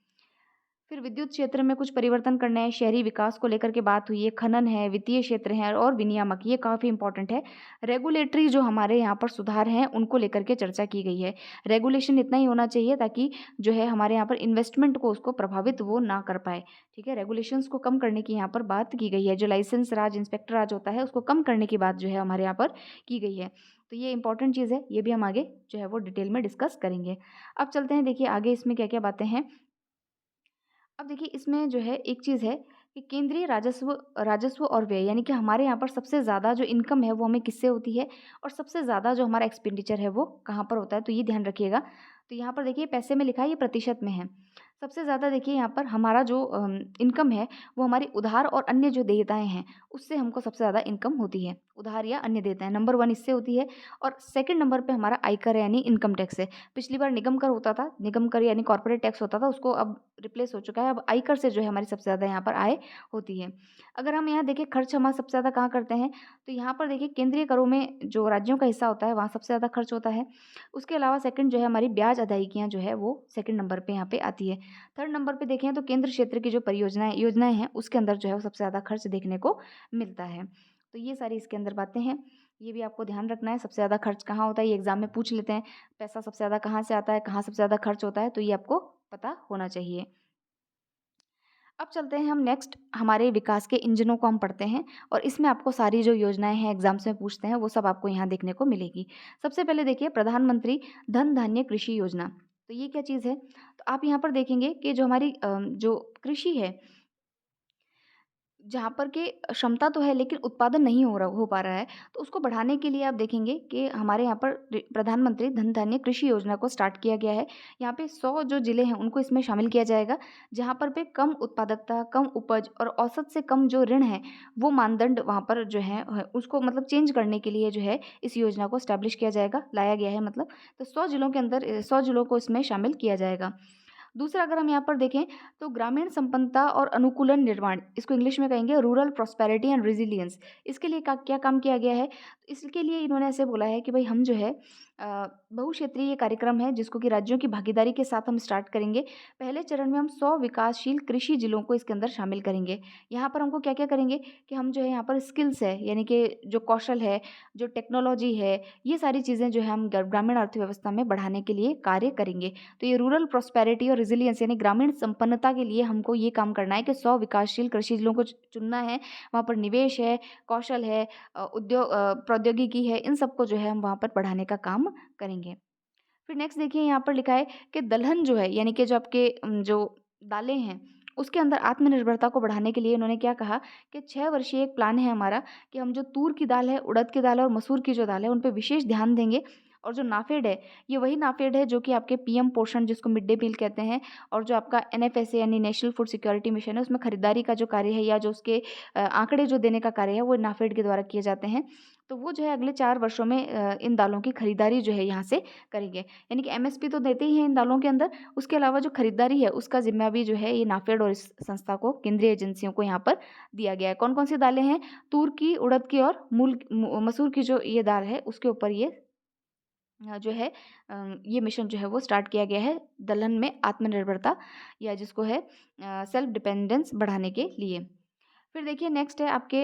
फिर विद्युत क्षेत्र में कुछ परिवर्तन करना है, शहरी विकास को लेकर के बात हुई है, खनन है, वित्तीय क्षेत्र है और विनियामक, ये काफ़ी इंपॉर्टेंट है। रेगुलेटरी जो हमारे यहाँ पर सुधार हैं, उनको लेकर के चर्चा की गई है। रेगुलेशन इतना ही होना चाहिए ताकि जो है हमारे यहाँ पर इन्वेस्टमेंट को उसको प्रभावित वो ना कर पाए। ठीक है? रेगुलेशंस को कम करने की यहाँ पर बात की गई है। जो लाइसेंस राज, इंस्पेक्टर राज होता है, उसको कम करने की बात जो है हमारे यहाँ पर की गई है। तो ये इंपॉर्टेंट चीज़ है, ये भी हम आगे जो है वो डिटेल में डिस्कस करेंगे। अब चलते हैं, देखिए आगे इसमें क्या-क्या बातें हैं। अब देखिए इसमें जो है एक चीज़ है कि केंद्रीय राजस्व राजस्व और व्यय, यानी कि हमारे यहाँ पर सबसे ज़्यादा जो इनकम है वो हमें किससे होती है और सबसे ज़्यादा जो हमारा एक्सपेंडिचर है वो कहाँ पर होता है, तो ये ध्यान रखिएगा। तो यहाँ पर देखिए पैसे में लिखा है, ये प्रतिशत में है। सबसे ज़्यादा देखिए यहाँ पर हमारा जो इनकम है वो हमारी उधार और अन्य जो देयताएँ हैं, उससे हमको सबसे ज़्यादा इनकम होती है। उधार या अन्य देयताएँ नंबर 1 इससे होती है और सेकंड नंबर पे हमारा आयकर है यानी इनकम टैक्स है। पिछली बार निगम कर होता था, निगम कर यानी कॉर्पोरेट टैक्स होता था, उसको अब रिप्लेस हो चुका है। अब आयकर से जो है हमारी सबसे ज़्यादा यहाँ पर आय होती है। अगर हम यहाँ देखें खर्च हमारा सबसे ज़्यादा कहाँ करते हैं, तो यहाँ पर देखिए केंद्रीय करों में जो राज्यों का हिस्सा होता है वहाँ सबसे ज़्यादा खर्च होता है। उसके अलावा सेकंड जो है हमारी ब्याज अदायगियाँ जो है वो सेकंड नंबर पे यहाँ पे आती है। थर्ड नंबर पे देखें तो केंद्र क्षेत्र की जो परियोजनाएँ योजनाएँ हैं उसके अंदर जो है वो सबसे ज़्यादा खर्च देखने को मिलता है। तो ये सारी इसके अंदर बातें हैं। ये भी आपको ध्यान रखना है, सबसे ज़्यादा खर्च कहाँ होता है, ये एग्ज़ाम में पूछ लेते हैं। पैसा सबसे ज़्यादा कहाँ से आता है, कहाँ सबसे ज़्यादा खर्च होता है, तो ये आपको पता होना चाहिए। अब चलते हैं हम नेक्स्ट, हमारे विकास के इंजनों को हम पढ़ते हैं और इसमें आपको सारी जो योजनाएँ हैं एग्ज़ाम्स में पूछते हैं वो सब आपको यहाँ देखने को मिलेगी। सबसे पहले देखिए प्रधानमंत्री धन धान्य कृषि योजना, तो ये क्या चीज़ है? तो आप यहाँ पर देखेंगे कि जो हमारी जो कृषि है, जहाँ पर कि क्षमता तो है लेकिन उत्पादन नहीं हो पा रहा है, तो उसको बढ़ाने के लिए आप देखेंगे कि हमारे यहाँ पर प्रधानमंत्री धन धान्य कृषि योजना को स्टार्ट किया गया है। यहाँ पे 100 जो ज़िले हैं उनको इसमें शामिल किया जाएगा, जहाँ पर पे कम उत्पादकता, कम उपज और औसत से कम जो ऋण है, वो मानदंड वहाँ पर जो है उसको मतलब चेंज करने के लिए जो है इस योजना को एस्टैब्लिश किया जाएगा, लाया गया है मतलब। तो 100 ज़िलों के अंदर 100 ज़िलों को इसमें शामिल किया जाएगा। दूसरा अगर हम यहाँ पर देखें तो ग्रामीण संपन्नता और अनुकूलन निर्माण, इसको इंग्लिश में कहेंगे रूरल प्रॉस्पेरिटी एंड रेजिलियंस। इसके लिए क्या काम किया गया है? तो इसके लिए इन्होंने ऐसे बोला है कि भाई हम जो है बहुक्षेत्रीय कार्यक्रम है जिसको कि राज्यों की भागीदारी के साथ हम स्टार्ट करेंगे। पहले चरण में हम 100 विकासशील कृषि जिलों को इसके अंदर शामिल करेंगे। यहाँ पर हमको क्या-क्या करेंगे कि हम जो है यहाँ पर स्किल्स है यानी कि जो कौशल है, जो टेक्नोलॉजी है, ये सारी चीज़ें जो है हम ग्रामीण अर्थव्यवस्था में बढ़ाने के लिए कार्य करेंगे। तो ये रूरल प्रॉस्पेरिटी और रेजिलियंस यानी ग्रामीण संपन्नता के लिए हमको ये काम करना है कि 100 विकासशील कृषि जिलों को चुनना है। वहाँ पर निवेश है, कौशल है, प्रौद्योगिकी है, इन सबको जो है हम वहाँ पर बढ़ाने का काम करेंगे। फिर नेक्स्ट देखिए यहाँ पर लिखा है कि दलहन जो है यानी कि जो आपके जो दालें हैं, उसके अंदर आत्मनिर्भरता को बढ़ाने के लिए उन्होंने क्या कहा कि 6 वर्षीय एक प्लान है हमारा कि हम जो तूर की दाल है, उड़द की दाल है और मसूर की जो दाल है, उन पे विशेष ध्यान देंगे। और जो नाफेड है, ये वही नाफेड है जो कि आपके पीएम पोषण जिसको मिड डे मील कहते हैं और जो आपका एनएफएसए यानी नेशनल फूड सिक्योरिटी मिशन है, उसमें खरीदारी का जो कार्य है या जो उसके आंकड़े जो देने का कार्य है, वो नाफेड के द्वारा किए जाते हैं। तो वो जो है अगले 4 वर्षों में इन दालों की खरीदारी जो है यहाँ से करेंगे। यानी कि एमएसपी तो देते ही हैं इन दालों के अंदर, उसके अलावा जो खरीदारी है उसका ज़िम्मा भी जो है ये नाफेड और इस संस्था को, केंद्रीय एजेंसियों को यहाँ पर दिया गया है। कौन-कौन सी दालें हैं? तूर की, उड़द की और मसूर की जो ये दाल है उसके ऊपर ये जो है ये मिशन जो है वो स्टार्ट किया गया है दलहन में आत्मनिर्भरता या जिसको है सेल्फ डिपेंडेंस बढ़ाने के लिए। फिर देखिए नेक्स्ट है आपके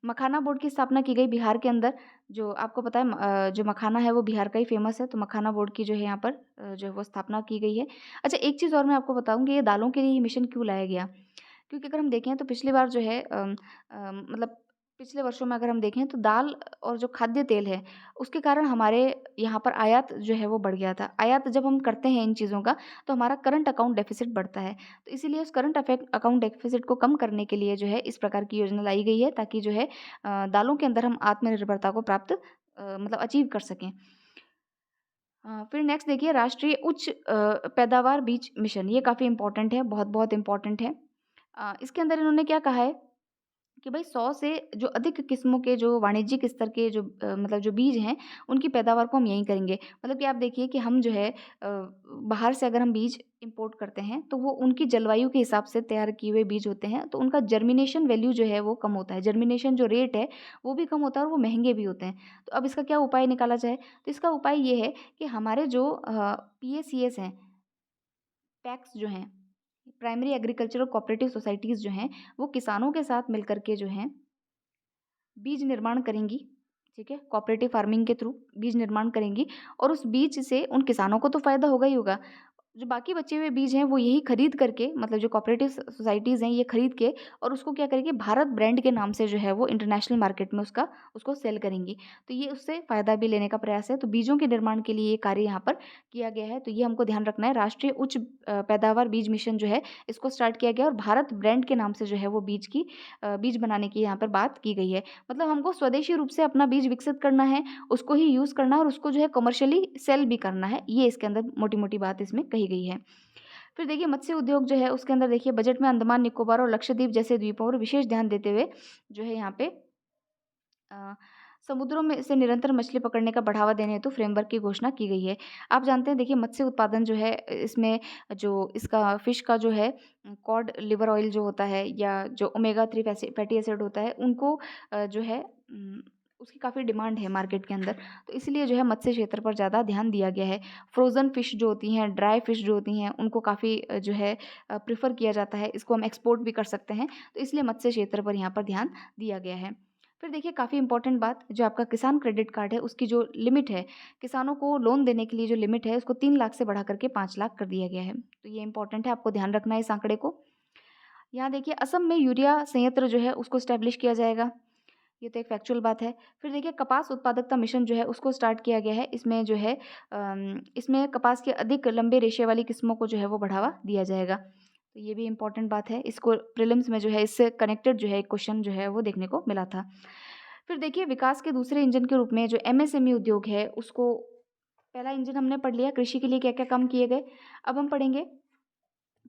मखाना बोर्ड की स्थापना की गई बिहार के अंदर। जो आपको पता है जो मखाना है वो बिहार का ही फ़ेमस है, तो मखाना बोर्ड की जो है यहाँ पर जो है वो स्थापना की गई है। अच्छा एक चीज़ और मैं आपको बताऊँगी, ये दालों के लिए ये मिशन क्यों लाया गया? क्योंकि अगर हम देखें तो पिछली बार जो है मतलब पिछले वर्षों में अगर हम देखें तो दाल और जो खाद्य तेल है, उसके कारण हमारे यहाँ पर आयात जो है वो बढ़ गया था। आयात जब हम करते हैं इन चीज़ों का, तो हमारा करंट अकाउंट डेफ़िसिट बढ़ता है। तो इसीलिए उस करंट अकाउंट डेफ़िसिट को कम करने के लिए जो है इस प्रकार की योजना लाई गई है, ताकि जो है दालों के अंदर हम आत्मनिर्भरता को प्राप्त मतलब अचीव कर सकें। फिर नेक्स्ट देखिए राष्ट्रीय उच्च पैदावार बीज मिशन, ये काफ़ी इम्पोर्टेंट है, बहुत-बहुत इम्पोर्टेंट है। इसके अंदर इन्होंने क्या कहा है कि भाई 100 से जो अधिक किस्मों के जो वाणिज्यिक स्तर के जो मतलब जो बीज हैं, उनकी पैदावार को हम यहीं करेंगे। मतलब कि आप देखिए कि हम जो है बाहर से अगर हम बीज इम्पोर्ट करते हैं, तो वो उनकी जलवायु के हिसाब से तैयार किए हुए बीज होते हैं, तो उनका जर्मिनेशन वैल्यू जो है वो कम होता है। जर्मिनेशन जो रेट है, वो भी कम होता है और वो महँगे भी होते हैं। तो अब इसका क्या उपाय निकाला जाए? तो इसका उपाय ये है कि हमारे जो पीएसीएस हैं, पैक्स जो हैं, प्राइमरी एग्रीकल्चरल कोऑपरेटिव सोसाइटीज़ जो हैं, वो किसानों के साथ मिलकर के जो हैं बीज निर्माण करेंगी, ठीक है? कोऑपरेटिव फार्मिंग के थ्रू बीज निर्माण करेंगी और उस बीज से उन किसानों को तो फ़ायदा होगा ही होगा। जो बाकी बचे हुए बीज हैं, वो यही खरीद करके मतलब जो कोऑपरेटिव सोसाइटीज़ हैं, ये खरीद के और उसको क्या करेंगी, भारत ब्रांड के नाम से जो है वो इंटरनेशनल मार्केट में उसको सेल करेंगी। तो ये उससे फ़ायदा भी लेने का प्रयास है। तो बीजों के निर्माण के लिए ये कार्य यहाँ पर किया गया है। तो ये हमको ध्यान रखना है। राष्ट्रीय उच्च पैदावार बीज मिशन जो है, इसको स्टार्ट किया गया और भारत ब्रांड के नाम से जो है वो बीज बनाने की यहाँ पर बात की गई है। मतलब हमको स्वदेशी रूप से अपना बीज विकसित करना है, उसको ही यूज़ करना है और उसको जो है कमर्शियली सेल भी करना है। ये इसके अंदर मोटी-मोटी बात इसमें कही गई है। फिर देखिए मत्स्य उद्योग जो है उसके अंदर देखिए बजट में अंडमान निकोबार और लक्षद्वीप जैसे द्वीपों पर विशेष ध्यान देते हुए जो है यहाँ पे अ, समुद्रों में से निरंतर मछली पकड़ने का बढ़ावा देने हेतु फ्रेमवर्क की घोषणा की गई है। आप जानते हैं देखिए मत्स्य उत्पादन जो है इसमें जो इसका फ़िश का जो है कॉड लिवर ऑयल जो होता है या जो ओमेगा 3 फैटी एसिड होता है उनको जो है उसकी काफ़ी डिमांड है मार्केट के अंदर। तो इसलिए जो है मत्स्य क्षेत्र पर ज़्यादा ध्यान दिया गया है। फ्रोज़न फ़िश जो होती हैं, ड्राई फ़िश जो होती हैं उनको काफ़ी जो है प्रेफ़र किया जाता है। इसको हम एक्सपोर्ट भी कर सकते हैं। तो इसलिए मत्स्य क्षेत्र पर यहाँ पर ध्यान दिया गया है। फिर देखिए काफ़ी इम्पोर्टेंट बात जो आपका किसान क्रेडिट कार्ड है उसकी जो लिमिट है, किसानों को लोन देने के लिए जो लिमिट है उसको 3 लाख से बढ़ा करके 5 लाख कर दिया गया है। तो ये इम्पोर्टेंट है, आपको ध्यान रखना है इस आंकड़े को। यहाँ देखिए असम में यूरिया संयंत्र जो है उसको स्टैब्लिश किया जाएगा। ये तो एक फैक्चुअल बात है। फिर देखिए कपास उत्पादकता मिशन जो है उसको स्टार्ट किया गया है। इसमें जो है इसमें कपास के अधिक लंबे रेशे वाली किस्मों को जो है वो बढ़ावा दिया जाएगा। तो ये भी इम्पोर्टेंट बात है। इसको प्रीलिम्स में जो है इससे कनेक्टेड जो है एक क्वेश्चन जो है वो देखने को मिला था। फिर देखिए विकास के दूसरे इंजन के रूप में जो एमएसएमई उद्योग है उसको पहला इंजन हमने पढ़ लिया, कृषि के लिए क्या-क्या काम किए गए। अब हम पढ़ेंगे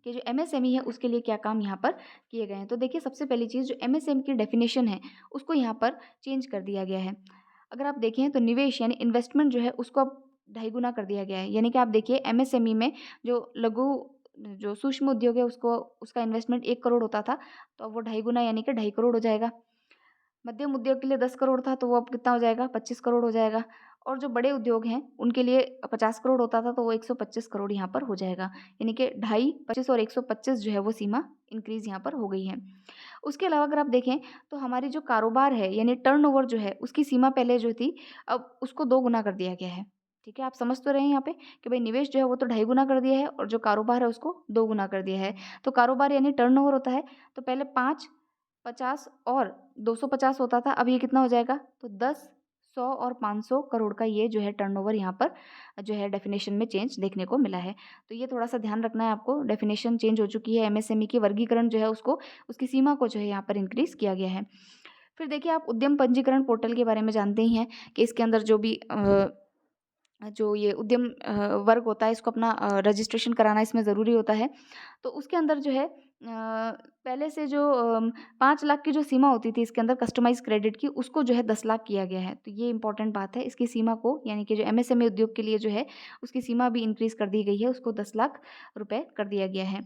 कि जो एमएसएमई है उसके लिए क्या काम यहाँ पर किए गए हैं। तो देखिए सबसे पहली चीज़ जो एमएसएमई की डेफिनेशन है उसको यहाँ पर चेंज कर दिया गया है। अगर आप देखें तो निवेश यानी इन्वेस्टमेंट जो है उसको अब ढाई गुना कर दिया गया है। यानी कि आप देखिए एमएसएमई में जो सूक्ष्म उद्योग है उसको उसका इन्वेस्टमेंट 1 करोड़ होता था, तो अब वो ढाई गुना यानी कि ढाई करोड़ हो जाएगा। मध्यम उद्योग के लिए 10 करोड़ था, तो वो अब कितना हो जाएगा? 25 करोड़ हो जाएगा और जो बड़े उद्योग हैं, उनके लिए 50 करोड़ होता था, तो वो 125 करोड़ यहाँ पर हो जाएगा। यानी कि ढाई, 25 और 125 जो है वो सीमा इंक्रीज़ यहाँ पर हो गई है। उसके अलावा अगर आप देखें, तो हमारी जो कारोबार है यानी टर्नओवर जो है, उसकी सीमा पहले जो थी, अब उसको 2 गुना कर दिया गया है। ठीक है? आप समझ तो रहे हैं यहाँ पे कि भई निवेश जो है वो तो ढाई गुना कर दिया है और जो कारोबार है उसको 2 गुना कर दिया है। तो कारोबार यानी टर्नओवर होता है, तो पहले 5 50 और 250 होता था, अब ये कितना हो जाएगा? तो 10, 100 और 500 करोड़ का ये जो है टर्नओवर यहाँ पर जो है डेफ़िनेशन में चेंज देखने को मिला है। तो ये थोड़ा-सा ध्यान रखना है आपको, डेफ़िनेशन चेंज हो चुकी है, एमएसएमई की वर्गीकरण जो है उसको उसकी सीमा को जो है यहाँ पर इंक्रीज़ किया गया है। फिर देखिए आप उद्यम पंजीकरण पोर्टल के बारे में जानते ही हैं कि इसके अंदर जो भी जो ये उद्यम वर्ग होता है इसको अपना रजिस्ट्रेशन कराना इसमें ज़रूरी होता है। तो उसके अंदर जो है पहले से जो 5 लाख की जो सीमा होती थी इसके अंदर कस्टमाइज़ क्रेडिट की उसको जो है 10 लाख किया गया है। तो ये इम्पोर्टेंट बात है। इसकी सीमा को यानी कि जो एमएसएमई उद्योग के लिए जो है उसकी सीमा भी इंक्रीज़ कर दी गई है, उसको 10 लाख रुपए कर दिया गया है।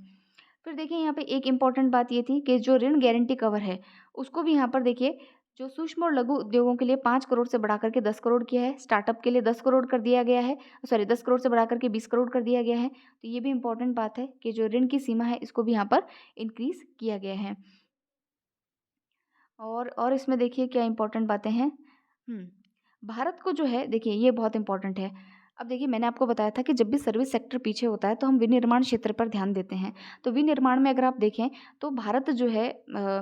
फिर देखिए यहाँ पे एक इम्पॉर्टेंट बात ये थी कि जो ऋण गारंटी कवर है, उसको भी यहाँ पर देखिए जो सूक्ष्म और लघु उद्योगों के लिए 5 करोड़ से बढ़ा करके 10 करोड़ किया है, स्टार्टअप के लिए 10 करोड़ कर दिया गया है, सॉरी 10 करोड़ से बढ़ा करके 20 करोड़ कर दिया गया है। तो ये भी इम्पोर्टेंट बात है कि जो ऋण की सीमा है इसको भी यहाँ पर इंक्रीज़ किया गया है। और इसमें देखिए क्या इम्पोर्टेंट बातें हैं। हुँ, भारत को जो है देखिए ये बहुत इम्पोर्टेंट है। अब देखिए मैंने आपको बताया था कि जब भी सर्विस सेक्टर पीछे होता है तो हम विनिर्माण क्षेत्र पर ध्यान देते हैं। तो विनिर्माण में अगर आप देखें तो भारत जो है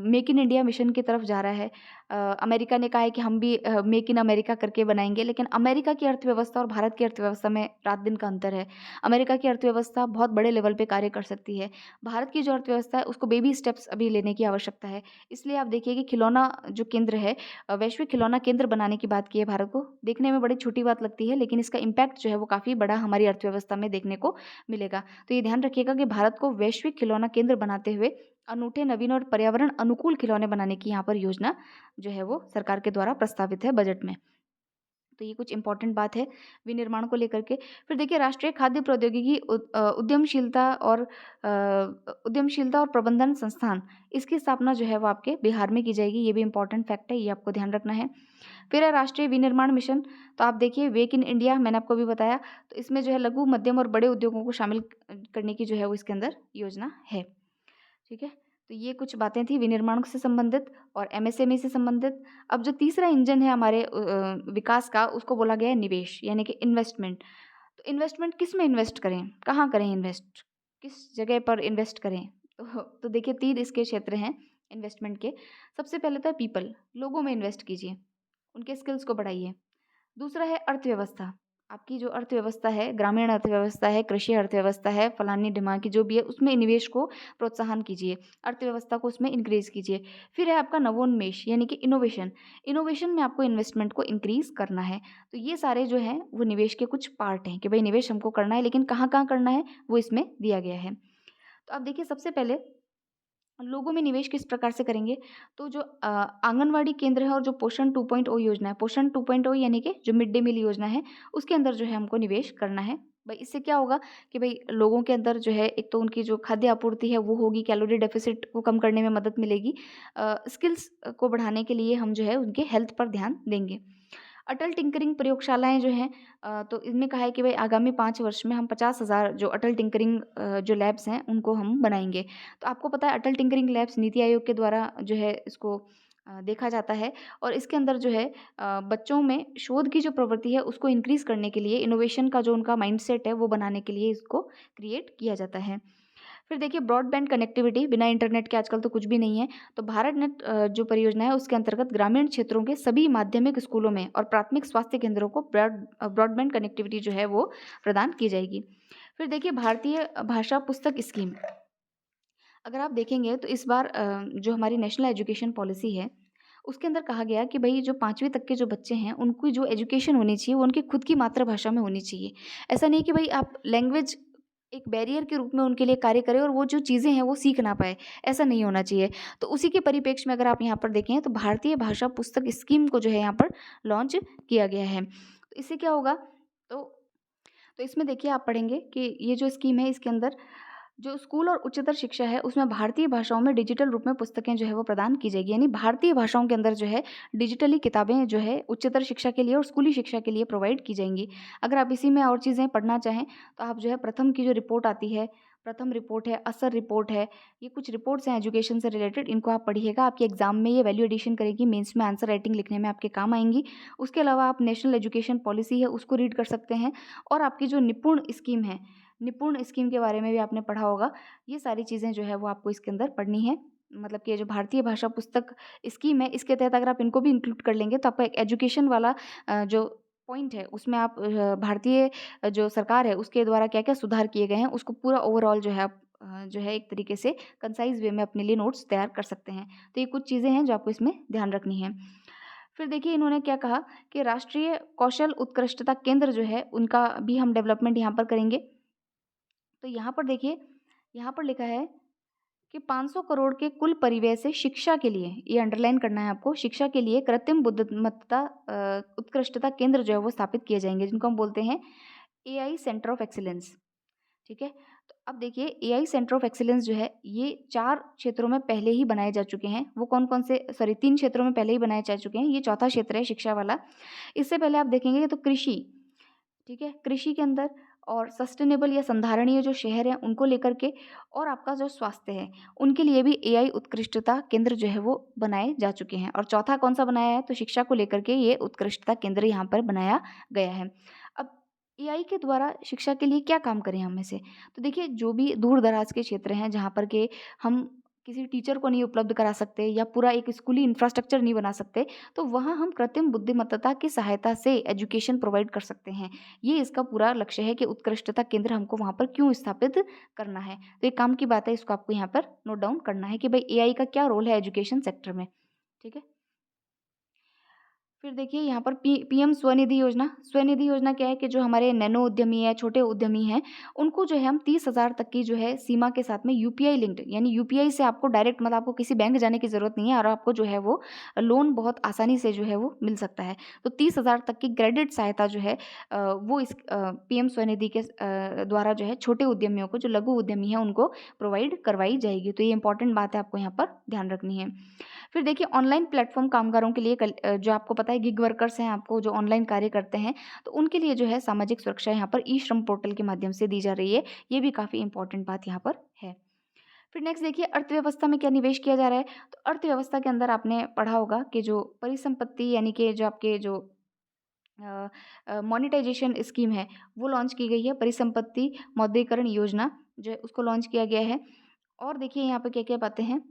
मेक इन इंडिया मिशन की तरफ जा रहा है। अमेरिका ने कहा है कि हम भी मेक इन अमेरिका करके बनाएँगे, लेकिन अमेरिका की अर्थव्यवस्था और भारत की अर्थव्यवस्था में रात-दिन का अंतर है। अमेरिका की अर्थव्यवस्था बहुत बड़े लेवल पे कार्य कर सकती है। भारत की जो अर्थव्यवस्था है उसको बेबी स्टेप्स अभी लेने की आवश्यकता है। इसलिए आप देखिए कि खिलौना जो केंद्र है, वैश्विक खिलौना केंद्र बनाने की बात की है भारत को। देखने में बड़ी छोटी बात लगती है, लेकिन इसका इम्पैक्ट जो है वो काफ़ी बड़ा हमारी अर्थव्यवस्था में देखने को मिलेगा। तो ये ध्यान रखिएगा कि भारत को वैश्विक खिलौना केंद्र बनाते हुए अनूठे, नवीन और पर्यावरण अनुकूल खिलौने बनाने की यहाँ पर योजना जो है वो सरकार के द्वारा प्रस्तावित है बजट में। तो ये कुछ इम्पोर्टेंट बात है विनिर्माण को लेकर के। फिर देखिए राष्ट्रीय खाद्य प्रौद्योगिकी उद्यमशीलता और प्रबंधन संस्थान, इसकी स्थापना जो है वो आपके बिहार में की जाएगी। ये भी इम्पोर्टेंट फैक्ट है, ये आपको ध्यान रखना है। फिर है राष्ट्रीय विनिर्माण मिशन। तो आप देखिए वेक इन इंडिया मैंने आपको अभी बताया, तो इसमें जो है लघु, मध्यम और बड़े उद्योगों को शामिल करने की जो है वो इसके अंदर योजना है। ठीक है? तो ये कुछ बातें थी विनिर्माण से संबंधित और एमएसएमई से संबंधित। अब जो तीसरा इंजन है हमारे विकास का, उसको बोला गया है निवेश, यानी कि इन्वेस्टमेंट। तो इन्वेस्टमेंट किस में इन्वेस्ट करें? कहाँ करें इन्वेस्ट? किस जगह पर इन्वेस्ट करें? तो देखिए 3 इसके क्षेत्र हैं इन्वेस्टमेंट के। सबसे पहले तो है पीपल, लोगों में इन्वेस्ट कीजिए, उनके स्किल्स को बढ़ाइए। दूसरा है अर्थव्यवस्था। आपकी जो अर्थव्यवस्था है, ग्रामीण अर्थव्यवस्था है, कृषि अर्थव्यवस्था है, फलानी-ढिमाकी जो भी है, उसमें निवेश को प्रोत्साहन कीजिए, अर्थव्यवस्था को उसमें इंक्रीज़ कीजिए। फिर है आपका नवोन्मेष यानी कि इनोवेशन। इनोवेशन में आपको इन्वेस्टमेंट को इंक्रीज़ करना है। तो ये सारे जो हैं वो निवेश के कुछ पार्ट हैं कि भई निवेश हमको करना है, लेकिन कहाँ-कहाँ करना है वो इसमें दिया गया है। तो अब देखिए सबसे पहले लोगों में निवेश किस प्रकार से करेंगे? तो जो आंगनवाड़ी केंद्र है और जो पोषण 2.0 योजना है, पोषण 2.0 यानी कि जो मिड डे मील योजना है, उसके अंदर जो है हमको निवेश करना है। भई इससे क्या होगा कि भई लोगों के अंदर जो है एक तो उनकी जो खाद्य आपूर्ति है वो होगी, कैलोरी डेफ़िसिट को कम करने में मदद मिलेगी। स्किल्स को बढ़ाने के लिए हम जो है उनके हेल्थ पर ध्यान देंगे। अटल टिंकरिंग प्रयोगशालाएँ जो हैं, तो इनमें कहा है कि भई आगामी 5 वर्ष में हम 50,000 जो अटल टिंकरिंग जो लैब्स हैं उनको हम बनाएँगे। तो आपको पता है अटल टिंकरिंग लैब्स नीति आयोग के द्वारा जो है इसको देखा जाता है और इसके अंदर जो है बच्चों में शोध की जो प्रवृत्ति है उसको इंक्रीज़ करने के लिए, इनोवेशन का जो उनका माइंडसेट है वो बनाने के लिए इसको क्रिएट किया जाता है। फिर देखिए ब्रॉडबैंड कनेक्टिविटी, बिना इंटरनेट के आजकल तो कुछ भी नहीं है। तो भारत नेट जो परियोजना है उसके अंतर्गत ग्रामीण क्षेत्रों के सभी माध्यमिक स्कूलों में और प्राथमिक स्वास्थ्य केंद्रों को ब्रॉडबैंड कनेक्टिविटी जो है वो प्रदान की जाएगी। फिर देखिए भारतीय भाषा पुस्तक स्कीम। अगर आप देखेंगे तो इस बार जो हमारी नेशनल एजुकेशन पॉलिसी है, उसके अंदर कहा गया कि भई जो 5वीं तक के जो बच्चे हैं, उनकी जो एजुकेशन होनी चाहिए, वो उनकी खुद की मातृभाषा में होनी चाहिए। ऐसा नहीं कि भई आप लैंग्वेज एक बैरियर के रूप में उनके लिए कार्य करें और वो जो चीज़ें हैं, वो सीख ना पाएँ, ऐसा नहीं होना चाहिए। तो उसी के परिप्रेक्ष्य में अगर आप यहाँ पर देखें, तो भारतीय भाषा पुस्तक स्कीम को जो है यहाँ पर लॉन्च किया गया है। तो इससे क्या होगा, तो तो इसमें देखिए आप पढ़ेंगे कि ये जो स्कीम है, इसके अंदर जो स्कूल और उच्चतर शिक्षा है उसमें भारतीय भाषाओं में डिजिटल रूप में पुस्तकें जो है वो प्रदान की जाएगी, यानी भारतीय भाषाओं के अंदर जो है डिजिटली किताबें जो है उच्चतर शिक्षा के लिए और स्कूली शिक्षा के लिए प्रोवाइड की जाएंगी। अगर आप इसी में और चीज़ें पढ़ना चाहें तो आप जो है प्रथम की जो रिपोर्ट आती है, प्रथम रिपोर्ट है, असर रिपोर्ट है, ये कुछ रिपोर्ट्स हैं एजुकेशन से रिलेटेड, इनको आप पढ़िएगा। आपके एग्जाम में ये वैल्यू एडिशन करेगी, मेंस में आंसर राइटिंग लिखने में आपके काम आएंगी। उसके अलावा आप नेशनल एजुकेशन पॉलिसी है उसको रीड कर सकते हैं और आपकी जो निपुण स्कीम है, निपुण स्कीम के बारे में भी आपने पढ़ा होगा। ये सारी चीज़ें जो है वो आपको इसके अंदर पढ़नी है। मतलब कि ये जो भारतीय भाषा पुस्तक स्कीम है, इसके तहत अगर आप इनको भी इंक्लूड कर लेंगे तो आपका एक एजुकेशन वाला जो पॉइंट है उसमें आप भारतीय जो सरकार है उसके द्वारा क्या-क्या सुधार किए गए हैं उसको पूरा ओवरऑल जो है आप जो है एक तरीके से कंसाइज़ वे में अपने लिए नोट्स तैयार कर सकते हैं। तो ये कुछ चीज़ें हैं जो आपको इसमें ध्यान रखनी है। फिर देखिए इन्होंने क्या कहा कि राष्ट्रीय कौशल उत्कृष्टता केंद्र जो है उनका भी हम डेवलपमेंट यहाँ पर करेंगे। तो यहाँ पर देखिए, यहाँ पर लिखा है कि 500 करोड़ के कुल परिव्यय से शिक्षा के लिए, ये अंडरलाइन करना है आपको, शिक्षा के लिए कृत्रिम बुद्धिमत्ता उत्कृष्टता केंद्र जो है वो स्थापित किए जाएँगे, जिनको हम बोलते हैं एआई सेंटर ऑफ एक्सीलेंस, ठीक है? तो अब देखिए एआई सेंटर ऑफ एक्सीलेंस जो है, ये 4 क्षेत्रों में पहले ही बनाए जा चुके हैं। वो कौन-कौन से, सॉरी 3 क्षेत्रों में पहले ही बनाए जा चुके हैं, ये चौथा क्षेत्र है शिक्षा वाला। इससे पहले आप देखेंगे तो कृषि, ठीक है? कृषि के अंदर और सस्टेनेबल या संधारणीय जो शहर हैं उनको लेकर के, और आपका जो स्वास्थ्य है उनके लिए भी एआई उत्कृष्टता केंद्र जो है वो बनाए जा चुके हैं। और चौथा कौन-सा बनाया है, तो शिक्षा को लेकर के ये उत्कृष्टता केंद्र यहाँ पर बनाया गया है। अब एआई के द्वारा शिक्षा के लिए क्या काम करें हम में से? तो देखिए जो भी दूर-दराज के क्षेत्र हैं जहाँ पर के हम किसी टीचर को नहीं उपलब्ध करा सकते या पूरा एक स्कूली इंफ्रास्ट्रक्चर नहीं बना सकते, तो वहाँ हम कृत्रिम बुद्धिमत्ता की सहायता से एजुकेशन प्रोवाइड कर सकते हैं। ये इसका पूरा लक्ष्य है कि उत्कृष्टता केंद्र हमको वहाँ पर क्यों स्थापित करना है। तो एक काम की बात है, इसको आपको यहाँ पर नोट डाउन करना है कि भाई एआई का क्या रोल है एजुकेशन सेक्टर में। ठीक है। फिर देखिए यहाँ पर पीएम स्वनिधि योजना। स्वनिधि योजना क्या है कि जो हमारे नैनो उद्यमी है, छोटे उद्यमी हैं, उनको जो है हम 30,000 तक की जो है सीमा के साथ में यूपीआई लिंक्ड, यानी यूपीआई से आपको डायरेक्ट, मतलब आपको किसी बैंक जाने की ज़रूरत नहीं है और आपको जो है वो लोन बहुत आसानी से जो है वो मिल सकता है। तो 30,000 तक की क्रेडिट सहायता जो है वो इस पीएम स्वनिधि के द्वारा जो है छोटे उद्यमियों को, जो लघु उद्यमी हैं, उनको प्रोवाइड करवाई जाएगी। तो ये इंपॉर्टेंट बात है, आपको यहाँ पर ध्यान रखनी है। फिर देखिए ऑनलाइन प्लेटफ़ॉर्म कामगारों के लिए जो आपको पता है गिग वर्कर्स हैं, आपको जो ऑनलाइन कार्य करते हैं, तो उनके लिए जो है सामाजिक सुरक्षा यहाँ पर ई-श्रम पोर्टल के माध्यम से दी जा रही है। ये भी काफ़ी इम्पोर्टेंट बात यहाँ पर है। फिर नेक्स्ट देखिए अर्थव्यवस्था में क्या निवेश किया जा रहा है। तो अर्थव्यवस्था के अंदर आपने पढ़ा होगा कि जो परिसंपत्ति, यानी कि जो आपके जो मोनेटाइजेशन स्कीम है, वो लॉन्च की गई है। परिसंपत्ति मौद्रीकरण योजना जो है उसको लॉन्च किया गया है। और देखिए यहाँ पे क्या-क्या बातें हैं।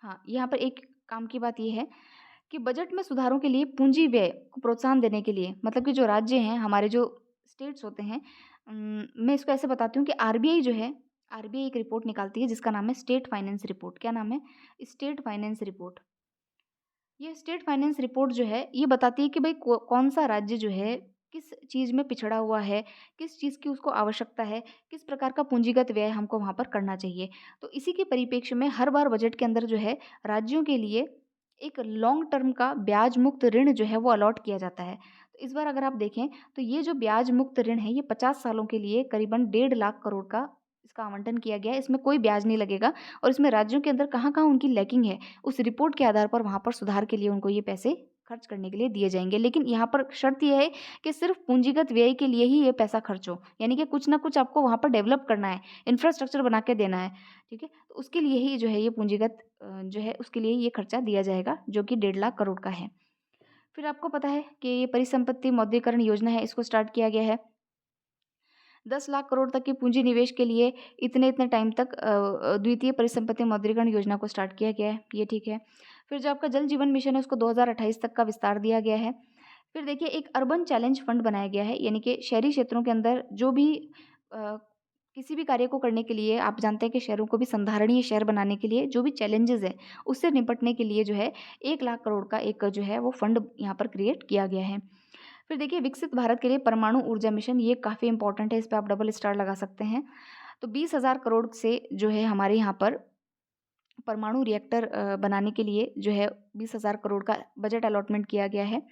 हाँ, यहाँ पर एक काम की बात ये है कि बजट में सुधारों के लिए पूंजी व्यय को प्रोत्साहन देने के लिए, मतलब कि जो राज्य हैं, हमारे जो स्टेट्स होते हैं, मैं इसको ऐसे बताती हूँ कि आरबीआई जो है, आरबीआई एक रिपोर्ट निकालती है जिसका नाम है स्टेट फाइनेंस रिपोर्ट। क्या नाम है? State finance report. ये स्टेट फाइनेंस रिपोर्ट जो है ये बताती है कि भाई कौन सा राज्य जो है किस चीज़ में पिछड़ा हुआ है, किस चीज़ की उसको आवश्यकता है, किस प्रकार का पूंजीगत व्यय हमको वहाँ पर करना चाहिए। तो इसी के परिप्रेक्ष्य में हर बार बजट के अंदर जो है राज्यों के लिए एक लॉन्ग टर्म का ब्याज मुक्त ऋण जो है वो अलॉट किया जाता है। तो इस बार अगर आप देखें तो ये जो ब्याज मुक्त ऋण है ये 50 सालों के लिए करीबन 1.5 लाख करोड़ का इसका आवंटन किया गया है। इसमें कोई ब्याज नहीं लगेगा और इसमें राज्यों के अंदर कहाँ-कहाँ उनकी लैकिंग है, उस रिपोर्ट के आधार पर वहाँ पर सुधार के लिए उनको ये पैसे खर्च करने के लिए दिए जाएँगे। लेकिन यहाँ पर शर्त ये है कि सिर्फ़ पूंजीगत व्यय के लिए ही ये पैसा खर्च हो। यानी कि कुछ ना कुछ आपको वहाँ पर डेवलप करना है, इंफ्रास्ट्रक्चर बना के देना है, ठीक है? तो उसके लिए ही जो है ये पूंजीगत जो है उसके लिए ये खर्चा दिया जाएगा, जो कि 1.5 लाख करोड़ का है। फिर आपको पता है कि ये परिसंपत्ति मौद्रीकरण योजना है, इसको स्टार्ट किया गया है। 10 लाख करोड़ तक के पूंजी निवेश के लिए इतने-इतने टाइम तक द्वितीय परिसंपत्ति मौद्रीकरण योजना को स्टार्ट किया गया है, ये ठीक है। फिर जो आपका जल जीवन मिशन है उसको 2028 तक का विस्तार दिया गया है। फिर देखिए एक अर्बन चैलेंज फंड बनाया गया है, यानी कि शहरी क्षेत्रों के अंदर जो भी अ, किसी भी कार्य को करने के लिए, आप जानते हैं कि शहरों को भी संधारणीय शहर बनाने के लिए जो भी चैलेंजेज़ हैं, उससे निपटने के लिए जो है 1 लाख करोड़ का एक जो है वो फंड यहाँ पर क्रिएट किया गया है। फिर देखिए विकसित भारत के लिए परमाणु ऊर्जा मिशन, ये काफ़ी इंपॉर्टेंट है, इस पे आप डबल स्टार लगा सकते हैं। तो 20,000 करोड़ से जो है हमारे यहाँ पर परमाणु रिएक्टर बनाने के लिए जो है 20,000 करोड़ का बजट अलॉटमेंट किया गया है।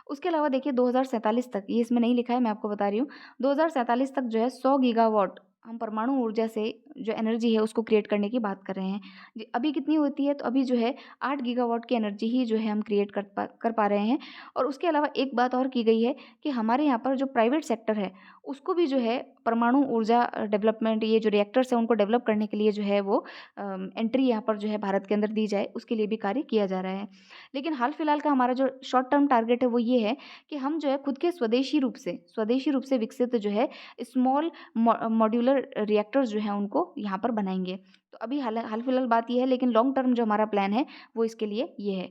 उसके अलावा देखिए 2047 तक, ये इसमें नहीं लिखा है, मैं आपको बता रही हूँ, 2047 तक जो है 100 गीगावाट हम परमाणु ऊर्जा से जो एनर्जी है उसको क्रिएट करने की बात कर रहे हैं। जी, अभी कितनी होती है? तो अभी जो है 8 गीगावाट की एनर्जी ही जो है हम क्रिएट कर पा रहे हैं। और उसके अलावा एक बात और की गई है कि हमारे यहाँ पर जो प्राइवेट सेक्टर है, उसको भी जो है परमाणु ऊर्जा डेवलपमेंट, ये जो रिएक्टर्स हैं उनको डेवलप करने के लिए जो है वो एंट्री यहाँ पर जो है भारत के अंदर दी जाए, उसके लिए भी कार्य किया जा रहा है। लेकिन हाल-फिलहाल का हमारा जो शॉर्ट टर्म टारगेट है वो ये है कि हम जो है खुद के स्वदेशी रूप से विकसित जो है स्मॉल मॉड्यूलर रिएक्टर्स जो हैं उनको यहाँ पर बनाएँगे। तो अभी हाल-फिलहाल बात ये है, लेकिन लॉन्ग टर्म जो हमारा प्लान है वो इसके लिए ये है।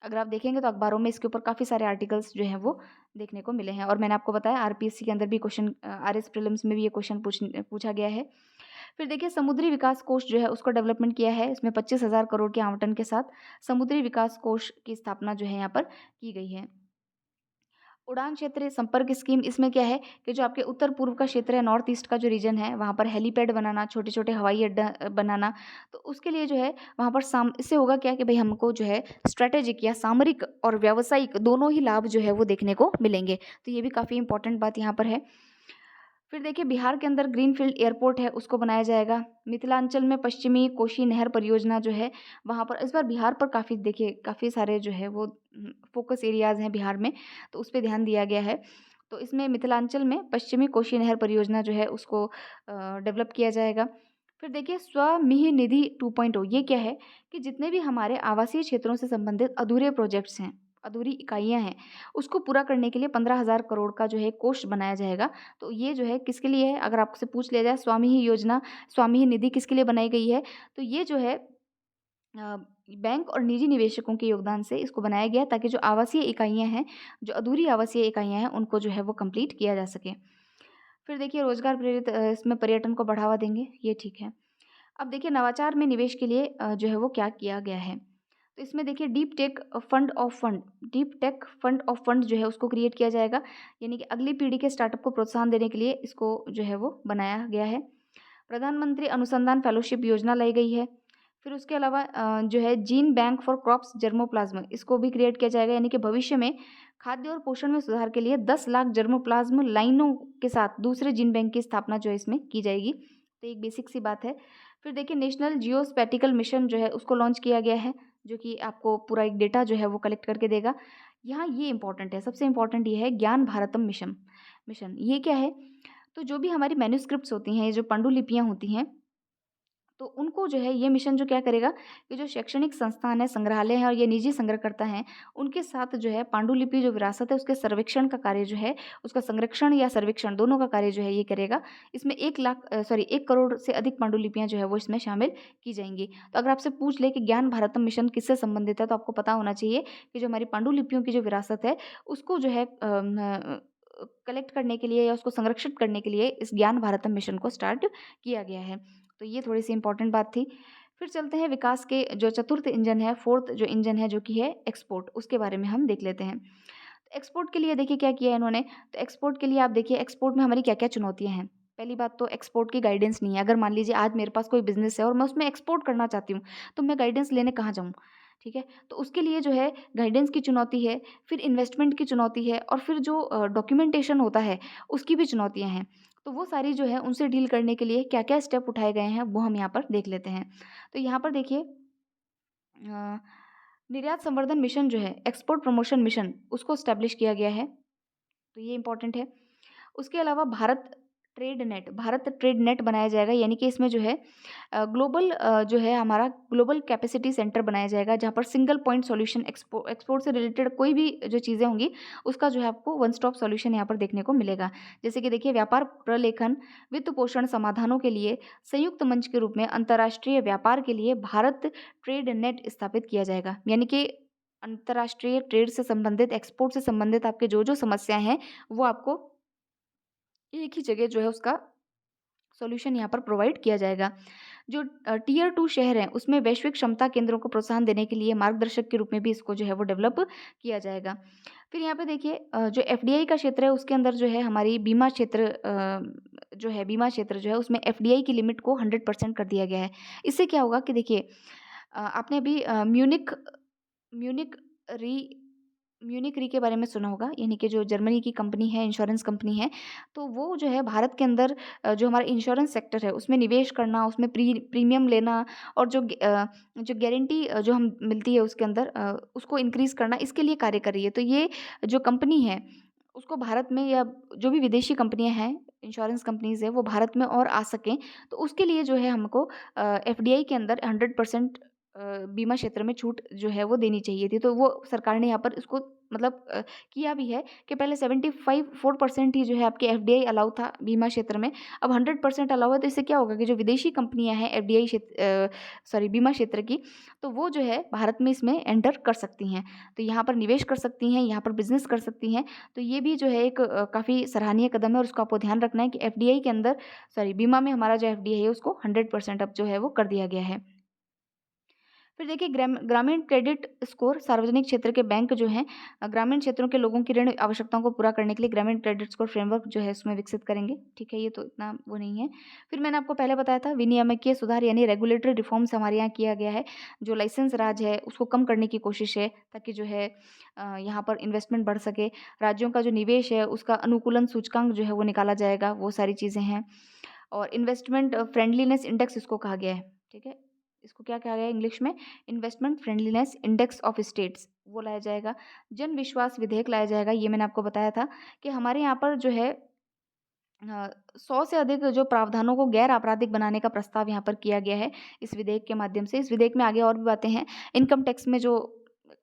अगर आप देखेंगे तो अखबारों में इसके ऊपर काफ़ी सारे आर्टिकल्स जो हैं वो देखने को मिले हैं और मैंने आपको बताया आरपीएससी के अंदर भी क्वेश्चन, आरएस प्रीलिम्स में भी ये क्वेश्चन पूछा गया है। फिर देखिए समुद्री विकास कोष जो है उसको डेवलपमेंट किया है। इसमें 25,000 करोड़ के आवंटन के साथ समुद्री विकास कोष की स्थापना जो है यहाँ पर की गई है। उड़ान क्षेत्रीय संपर्क स्कीम, इसमें क्या है कि जो आपके उत्तर पूर्व का क्षेत्र है, नॉर्थ ईस्ट का जो रीजन है, वहाँ पर हेलीपैड बनाना, छोटे-छोटे हवाई अड्डा बनाना, तो उसके लिए जो है वहाँ पर इससे होगा क्या कि भई हमको जो है स्ट्रैटेजिक या सामरिक और व्यावसायिक दोनों ही लाभ जो है वो देखने को मिलेंगे। तो ये भी काफ़ी इम्पोर्टेंट बात यहाँ पर है। फिर देखिए बिहार के अंदर ग्रीनफ़ील्ड एयरपोर्ट है, उसको बनाया जाएगा। मिथिलांचल में पश्चिमी कोशी नहर परियोजना जो है, वहाँ पर इस बार बिहार पर काफ़ी देखिए काफ़ी सारे जो है वो फ़ोकस एरियाज़ हैं बिहार में, तो उस पे ध्यान दिया गया है। तो इसमें मिथिलांचल में पश्चिमी कोशी नहर परियोजना जो है उसको डेवलप किया जाएगा। फिर देखिए स्वमिहि निधि 2.0, ये क्या है कि जितने भी हमारे आवासीय क्षेत्रों से संबंधित अधूरे प्रोजेक्ट्स हैं, अधूरी इकाइयाँ हैं, उसको पूरा करने के लिए 15,000 करोड़ का जो है कोष बनाया जाएगा। तो ये जो है किसके लिए है? अगर आपसे पूछ लिया जाए स्वामी ही योजना, स्वामी ही निधि किसके लिए बनाई गई है? तो ये जो है अ, बैंक और निजी निवेशकों के योगदान से इसको बनाया गया है, ताकि जो आवासीय इकाइयाँ हैं, जो अधूरी आवासीय इकाइयाँ हैं, उनको जो है वो कंप्लीट किया जा सके। फिर देखिए रोज़गार प्रेरित इसमें पर्यटन को बढ़ावा देंगे, ये ठीक है। अब देखिए नवाचार में निवेश के लिए जो है वो क्या किया गया है। तो इसमें देखिए deep tech fund of fund जो है उसको क्रिएट किया जाएगा, यानी कि अगली पीढ़ी के स्टार्टअप को प्रोत्साहन देने के लिए इसको जो है वो बनाया गया है। प्रधानमंत्री अनुसंधान फेलोशिप योजना लाई गई है। फिर उसके अलावा जो है जीन बैंक फॉर क्रॉप्स जर्मोप्लाज्म इसको भी क्रिएट किया जाएगा, यानी कि भविष्य में खाद्य और पोषण में सुधार के लिए 10 लाख जर्मोप्लाज्म लाइनों के साथ दूसरे जीन बैंक की स्थापना जो है इसमें की जाएगी। तो एक बेसिक सी बात है। फिर देखिए नेशनल जियोस्पैटिकल मिशन जो है उसको लॉन्च किया गया है, जो कि आपको पूरा एक डेटा जो है वो कलेक्ट करके देगा। यहाँ ये इंपॉर्टेंट है, सबसे इंपॉर्टेंट ये है ज्ञान भारतम मिशन। मिशन ये क्या है? तो जो भी हमारी मैन्युस्क्रिप्ट्स होती हैं, ये जो पांडुलिपियाँ होती हैं, तो उनको जो है ये मिशन जो क्या करेगा कि जो शैक्षणिक संस्थान है, संग्रहालय हैं और ये निजी संग्रहकर्ता हैं, उनके साथ जो है पांडुलिपि जो विरासत है उसके सर्वेक्षण का कार्य जो है, उसका संरक्षण या सर्वेक्षण दोनों का कार्य जो है ये करेगा। इसमें 1 करोड़ से अधिक पांडुलिपियाँ जो है वो इसमें शामिल की जाएँगी। तो अगर आपसे पूछ ले कि ज्ञान भारतम मिशन किससे संबंधित है, तो आपको पता होना चाहिए कि जो हमारी पांडुलिपियों की जो विरासत है, उसको जो है कलेक्ट करने के लिए या उसको संरक्षित करने के लिए इस ज्ञान भारतम मिशन को स्टार्ट किया गया है। तो ये थोड़ी-सी इम्पोर्टेंट बात थी। फिर चलते हैं विकास के जो चतुर्थ इंजन है, फोर्थ जो इंजन है जो कि है एक्सपोर्ट, उसके बारे में हम देख लेते हैं। तो एक्सपोर्ट के लिए देखिए क्या किया है इन्होंने, तो एक्सपोर्ट के लिए आप देखिए एक्सपोर्ट में हमारी क्या-क्या चुनौतियाँ हैं। पहली बात तो एक्सपोर्ट की गाइडेंस नहीं है। अगर मान लीजिए आज मेरे पास कोई बिज़नेस है और मैं उसमें एक्सपोर्ट करना चाहती हूँ, तो मैं गाइडेंस लेने कहाँ जाऊँ? ठीक है? तो उसके लिए जो है गाइडेंस की चुनौती है, फिर इन्वेस्टमेंट की चुनौती है और फिर जो डॉक्यूमेंटेशन होता है, उसकी भी चुनौतियाँ हैं। तो वो सारी जो है उनसे डील करने के लिए क्या-क्या स्टेप उठाए गए हैं, वो हम यहाँ पर देख लेते हैं। तो यहाँ पर देखिए अ, निर्यात संवर्धन मिशन जो है, एक्सपोर्ट प्रमोशन मिशन, उसको एस्टेब्लिश किया गया है। तो ये इम्पोर्टेंट है। उसके अलावा भारत ट्रेड नेट बनाया जाएगा, यानी कि इसमें जो है ग्लोबल जो है हमारा ग्लोबल कैपेसिटी सेंटर बनाया जाएगा, जहाँ पर सिंगल पॉइंट सॉल्यूशन एक्सपोर्ट से रिलेटेड कोई भी जो चीज़ें होंगी, उसका जो है आपको वन स्टॉप सॉल्यूशन यहाँ पर देखने को मिलेगा। जैसे कि देखिए व्यापार प्रलेखन, वित्त पोषण समाधानों के लिए संयुक्त मंच के रूप में अंतर्राष्ट्रीय व्यापार के लिए भारत ट्रेड नेट स्थापित किया जाएगा। यानी कि अंतर्राष्ट्रीय ट्रेड से संबंधित, एक्सपोर्ट से संबंधित आपके जो-जो समस्याएँ हैं, वो आपको एक ही जगह जो है उसका सॉल्यूशन यहाँ पर प्रोवाइड किया जाएगा। जो टियर 2 शहर हैं, उसमें वैश्विक क्षमता केंद्रों को प्रोत्साहन देने के लिए मार्गदर्शक के रूप में भी इसको जो है वो डेवलप किया जाएगा। फिर यहाँ पे देखिए जो एफडीआई का क्षेत्र है उसके अंदर जो है हमारी बीमा क्षेत्र जो है उसमें एफडीआई की लिमिट को 100% कर दिया गया है। इससे क्या होगा कि देखिए आपने अभी म्यूनिक री म्यूनिक री के बारे में सुना होगा, यानी कि जो जर्मनी की कंपनी है, इंश्योरेंस कंपनी है, तो वो जो है भारत के अंदर जो हमारा इंश्योरेंस सेक्टर है उसमें निवेश करना, उसमें प्रीमियम लेना और जो गारंटी जो हम मिलती है उसके अंदर उसको इंक्रीज़ करना, इसके लिए कार्य कर रही है। तो ये जो कंपनी है उसको भारत में या जो भी विदेशी कंपनियाँ हैं, इंश्योरेंस कंपनीज़ है, वो भारत में और आ सकें, तो उसके लिए जो है हमको एफडीआई के अंदर 100% बीमा क्षेत्र में छूट जो है वो देनी चाहिए थी। तो वो सरकार ने यहाँ पर इसको मतलब किया भी है कि पहले 4% ही जो है आपके एफडीआई अलाउ था बीमा क्षेत्र में, अब 100% अलाउ है। तो इससे क्या होगा कि जो विदेशी कंपनियाँ हैं बीमा क्षेत्र की, तो वो जो है भारत में इसमें एंटर कर सकती हैं। तो यहाँ पर निवेश कर सकती हैं, यहाँ पर बिज़नेस कर सकती हैं। तो ये भी जो है एक काफ़ी सराहनीय कदम है और उसको आपको ध्यान रखना है कि एफडीआई के अंदर बीमा में हमारा जो एफडीआई है उसको 100% अब जो है वो कर दिया गया है। फिर देखिए ग्रामीण क्रेडिट स्कोर, सार्वजनिक क्षेत्र के बैंक जो हैं ग्रामीण क्षेत्रों के लोगों की ऋण आवश्यकताओं को पूरा करने के लिए ग्रामीण क्रेडिट स्कोर फ्रेमवर्क जो है उसमें विकसित करेंगे। ठीक है, ये तो इतना वो नहीं है। फिर मैंने आपको पहले बताया था विनियामकीय सुधार, यानी रेगुलेटरी रिफॉर्म्स हमारे यहाँ किया गया है। जो लाइसेंस राज है उसको कम करने की कोशिश है, ताकि जो है यहाँ पर इन्वेस्टमेंट बढ़ सके। राज्यों का जो निवेश है उसका अनुकूलन सूचकांक जो है वो निकाला जाएगा, वो सारी चीज़ें हैं। और इन्वेस्टमेंट फ्रेंडलीनेस इंडेक्स इसको कहा गया है। ठीक है, इसको क्या कहा गया है इंग्लिश में, investment friendliness index of states, वो लाया जाएगा। जन विश्वास विधेयक लाया जाएगा, ये मैंने आपको बताया था कि हमारे यहाँ पर जो है 100 से अधिक जो प्रावधानों को गैर आपराधिक बनाने का प्रस्ताव यहाँ पर किया गया है इस विधेयक के माध्यम से। इस विधेयक में आगे और भी बातें हैं। इनकम टैक्स में जो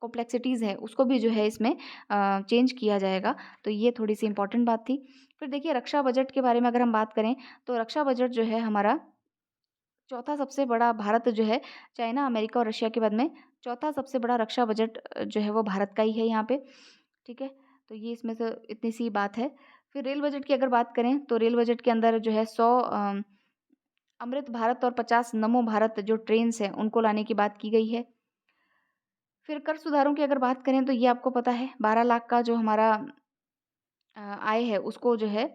कॉम्प्लेक्सिटीज़ है उसको भी जो है इसमें चेंज किया जाएगा। तो ये थोड़ी-सी इम्पोर्टेंट बात थी। फिर देखिए रक्षा बजट के बारे में अगर हम बात करें, तो रक्षा बजट जो है हमारा चौथा सबसे बड़ा भारत जो है चाइना, अमेरिका और रशिया के बाद में चौथा सबसे बड़ा रक्षा बजट जो है वो भारत का ही है यहाँ पे, ठीक है? तो ये इसमें से इतनी सी बात है। फिर रेल बजट की अगर बात करें तो रेल बजट के अंदर जो है 100 अमृत भारत और 50 नमो भारत जो ट्रेन्स हैं उनको लाने की बात की गई है। फिर कर सुधारों की अगर बात करें तो ये आपको पता है 12 लाख का जो हमारा आय है उसको जो है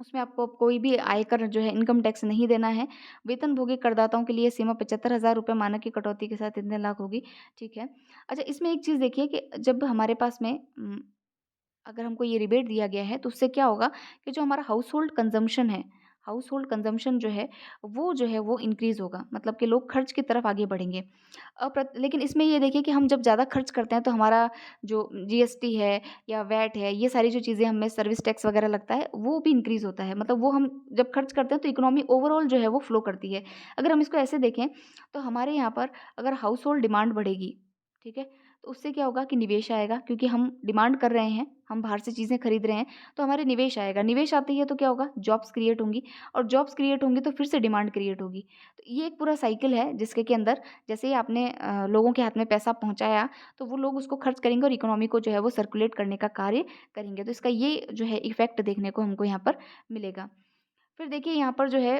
उसमें आपको कोई भी आयकर जो है इनकम टैक्स नहीं देना है। वेतनभोगी करदाताओं के लिए सीमा 75,000 रुपए मानक की कटौती के साथ इतने लाख होगी, ठीक है। अच्छा इसमें एक चीज़ देखिए कि जब हमारे पास में अगर हमको ये रिबेट दिया गया है तो उससे क्या होगा कि जो हमारा हाउस होल्ड कंजम्पशन जो है वो इंक्रीज़ होगा। मतलब कि लोग खर्च की तरफ आगे बढ़ेंगे। लेकिन इसमें ये देखिए कि हम जब ज़्यादा खर्च करते हैं तो हमारा जो जीएसटी है या वैट है, ये सारी जो चीज़ें हमें सर्विस टैक्स वगैरह लगता है, वो भी इंक्रीज़ होता है। मतलब वो हम जब खर्च करते हैं तो इकोनॉमी ओवरऑल जो है वो फ्लो करती है। अगर हम इसको ऐसे देखें तो हमारे यहाँ पर अगर हाउस होल्ड डिमांड बढ़ेगी, ठीक है? तो उससे क्या होगा कि निवेश आएगा क्योंकि हम डिमांड कर रहे हैं, हम बाहर से चीज़ें खरीद रहे हैं, तो हमारे निवेश आएगा। निवेश आती है तो क्या होगा? जॉब्स क्रिएट होंगी और जॉब्स क्रिएट होंगी तो फिर से डिमांड क्रिएट होगी। तो ये एक पूरा साइकिल है जिसके के अंदर जैसे ही आपने लोगों के हाथ में पैसा पहुँचाया, तो वो लोग उसको खर्च करेंगे और इकोनॉमी को जो है वो सर्कुलेट करने का कार्य करेंगे। तो इसका ये जो है इफ़ेक्ट देखने को हमको यहाँ पर मिलेगा। फिर देखिए यहाँ पर जो है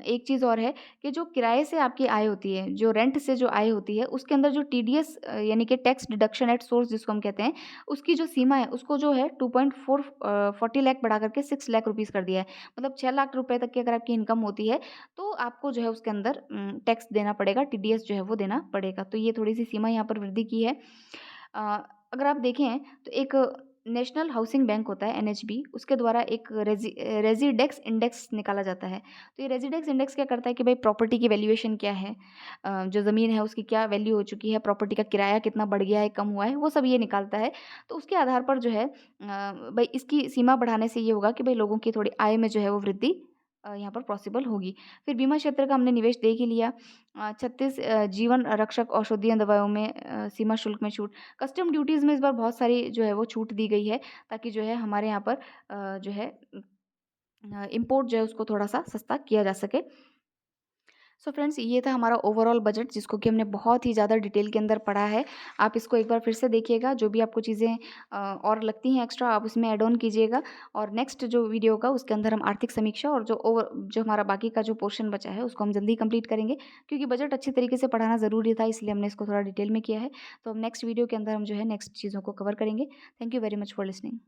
एक चीज़ और है कि जो किराए से आपकी आय होती है, जो रेंट से जो आय होती है, उसके अंदर जो टीडीएस यानी कि टैक्स डिडक्शन एट सोर्स जिसको हम कहते हैं, उसकी जो सीमा है, उसको जो है 40 लाख बढ़ा करके 6 लाख रुपीज़ कर दिया है। मतलब 6 लाख रुपए तक की अगर आपकी इनकम होती है, तो आपको जो है उसके अंदर टैक्स देना पड़ेगा, टीडीएस जो है वो देना पड़ेगा। तो ये थोड़ी-सी सीमा यहाँ पर वृद्धि की है। अगर आप देखें तो एक नेशनल हाउसिंग बैंक होता है एनएचबी, उसके द्वारा एक रेज़िडेक्स इंडेक्स निकाला जाता है। तो ये रेज़िडेक्स इंडेक्स क्या करता है कि भाई प्रॉपर्टी की वैल्यूएशन क्या है, जो ज़मीन है उसकी क्या वैल्यू हो चुकी है, प्रॉपर्टी का किराया कितना बढ़ गया है, कम हुआ है, वो सब ये निकालता है। तो उसके आधार पर जो है भई इसकी सीमा बढ़ाने से ये होगा कि भई लोगों की थोड़ी आय में जो है वो वृद्धि यहाँ पर पॉसिबल होगी। फिर बीमा क्षेत्र का हमने निवेश देख ही लिया। 36 जीवन रक्षक औषधीय दवाओं में सीमा शुल्क में छूट। कस्टम ड्यूटीज़ में इस बार बहुत सारी जो है वो छूट दी गई है ताकि जो है हमारे यहाँ पर जो है इम्पोर्ट जो है उसको थोड़ा-सा सस्ता किया जा सके। सो फ्रेंड्स ये था हमारा ओवरऑल बजट जिसको कि हमने बहुत ही ज़्यादा डिटेल के अंदर पढ़ा है। आप इसको एक बार फिर से देखिएगा, जो भी आपको चीज़ें और लगती हैं एक्स्ट्रा आप उसमें ऐड ऑन कीजिएगा और नेक्स्ट जो वीडियो होगा उसके अंदर हम आर्थिक समीक्षा और जो हमारा बाकी का जो पोर्शन बचा है उसको हम जल्दी कंप्लीट करेंगे क्योंकि बजट अच्छी तरीके से पढ़ाना ज़रूरी था इसलिए हमने इसको थोड़ा डिटेल में किया है। तो हम नेक्स्ट वीडियो के अंदर हम जो है नेक्स्ट चीज़ों को कवर करेंगे। Thank you very much for listening.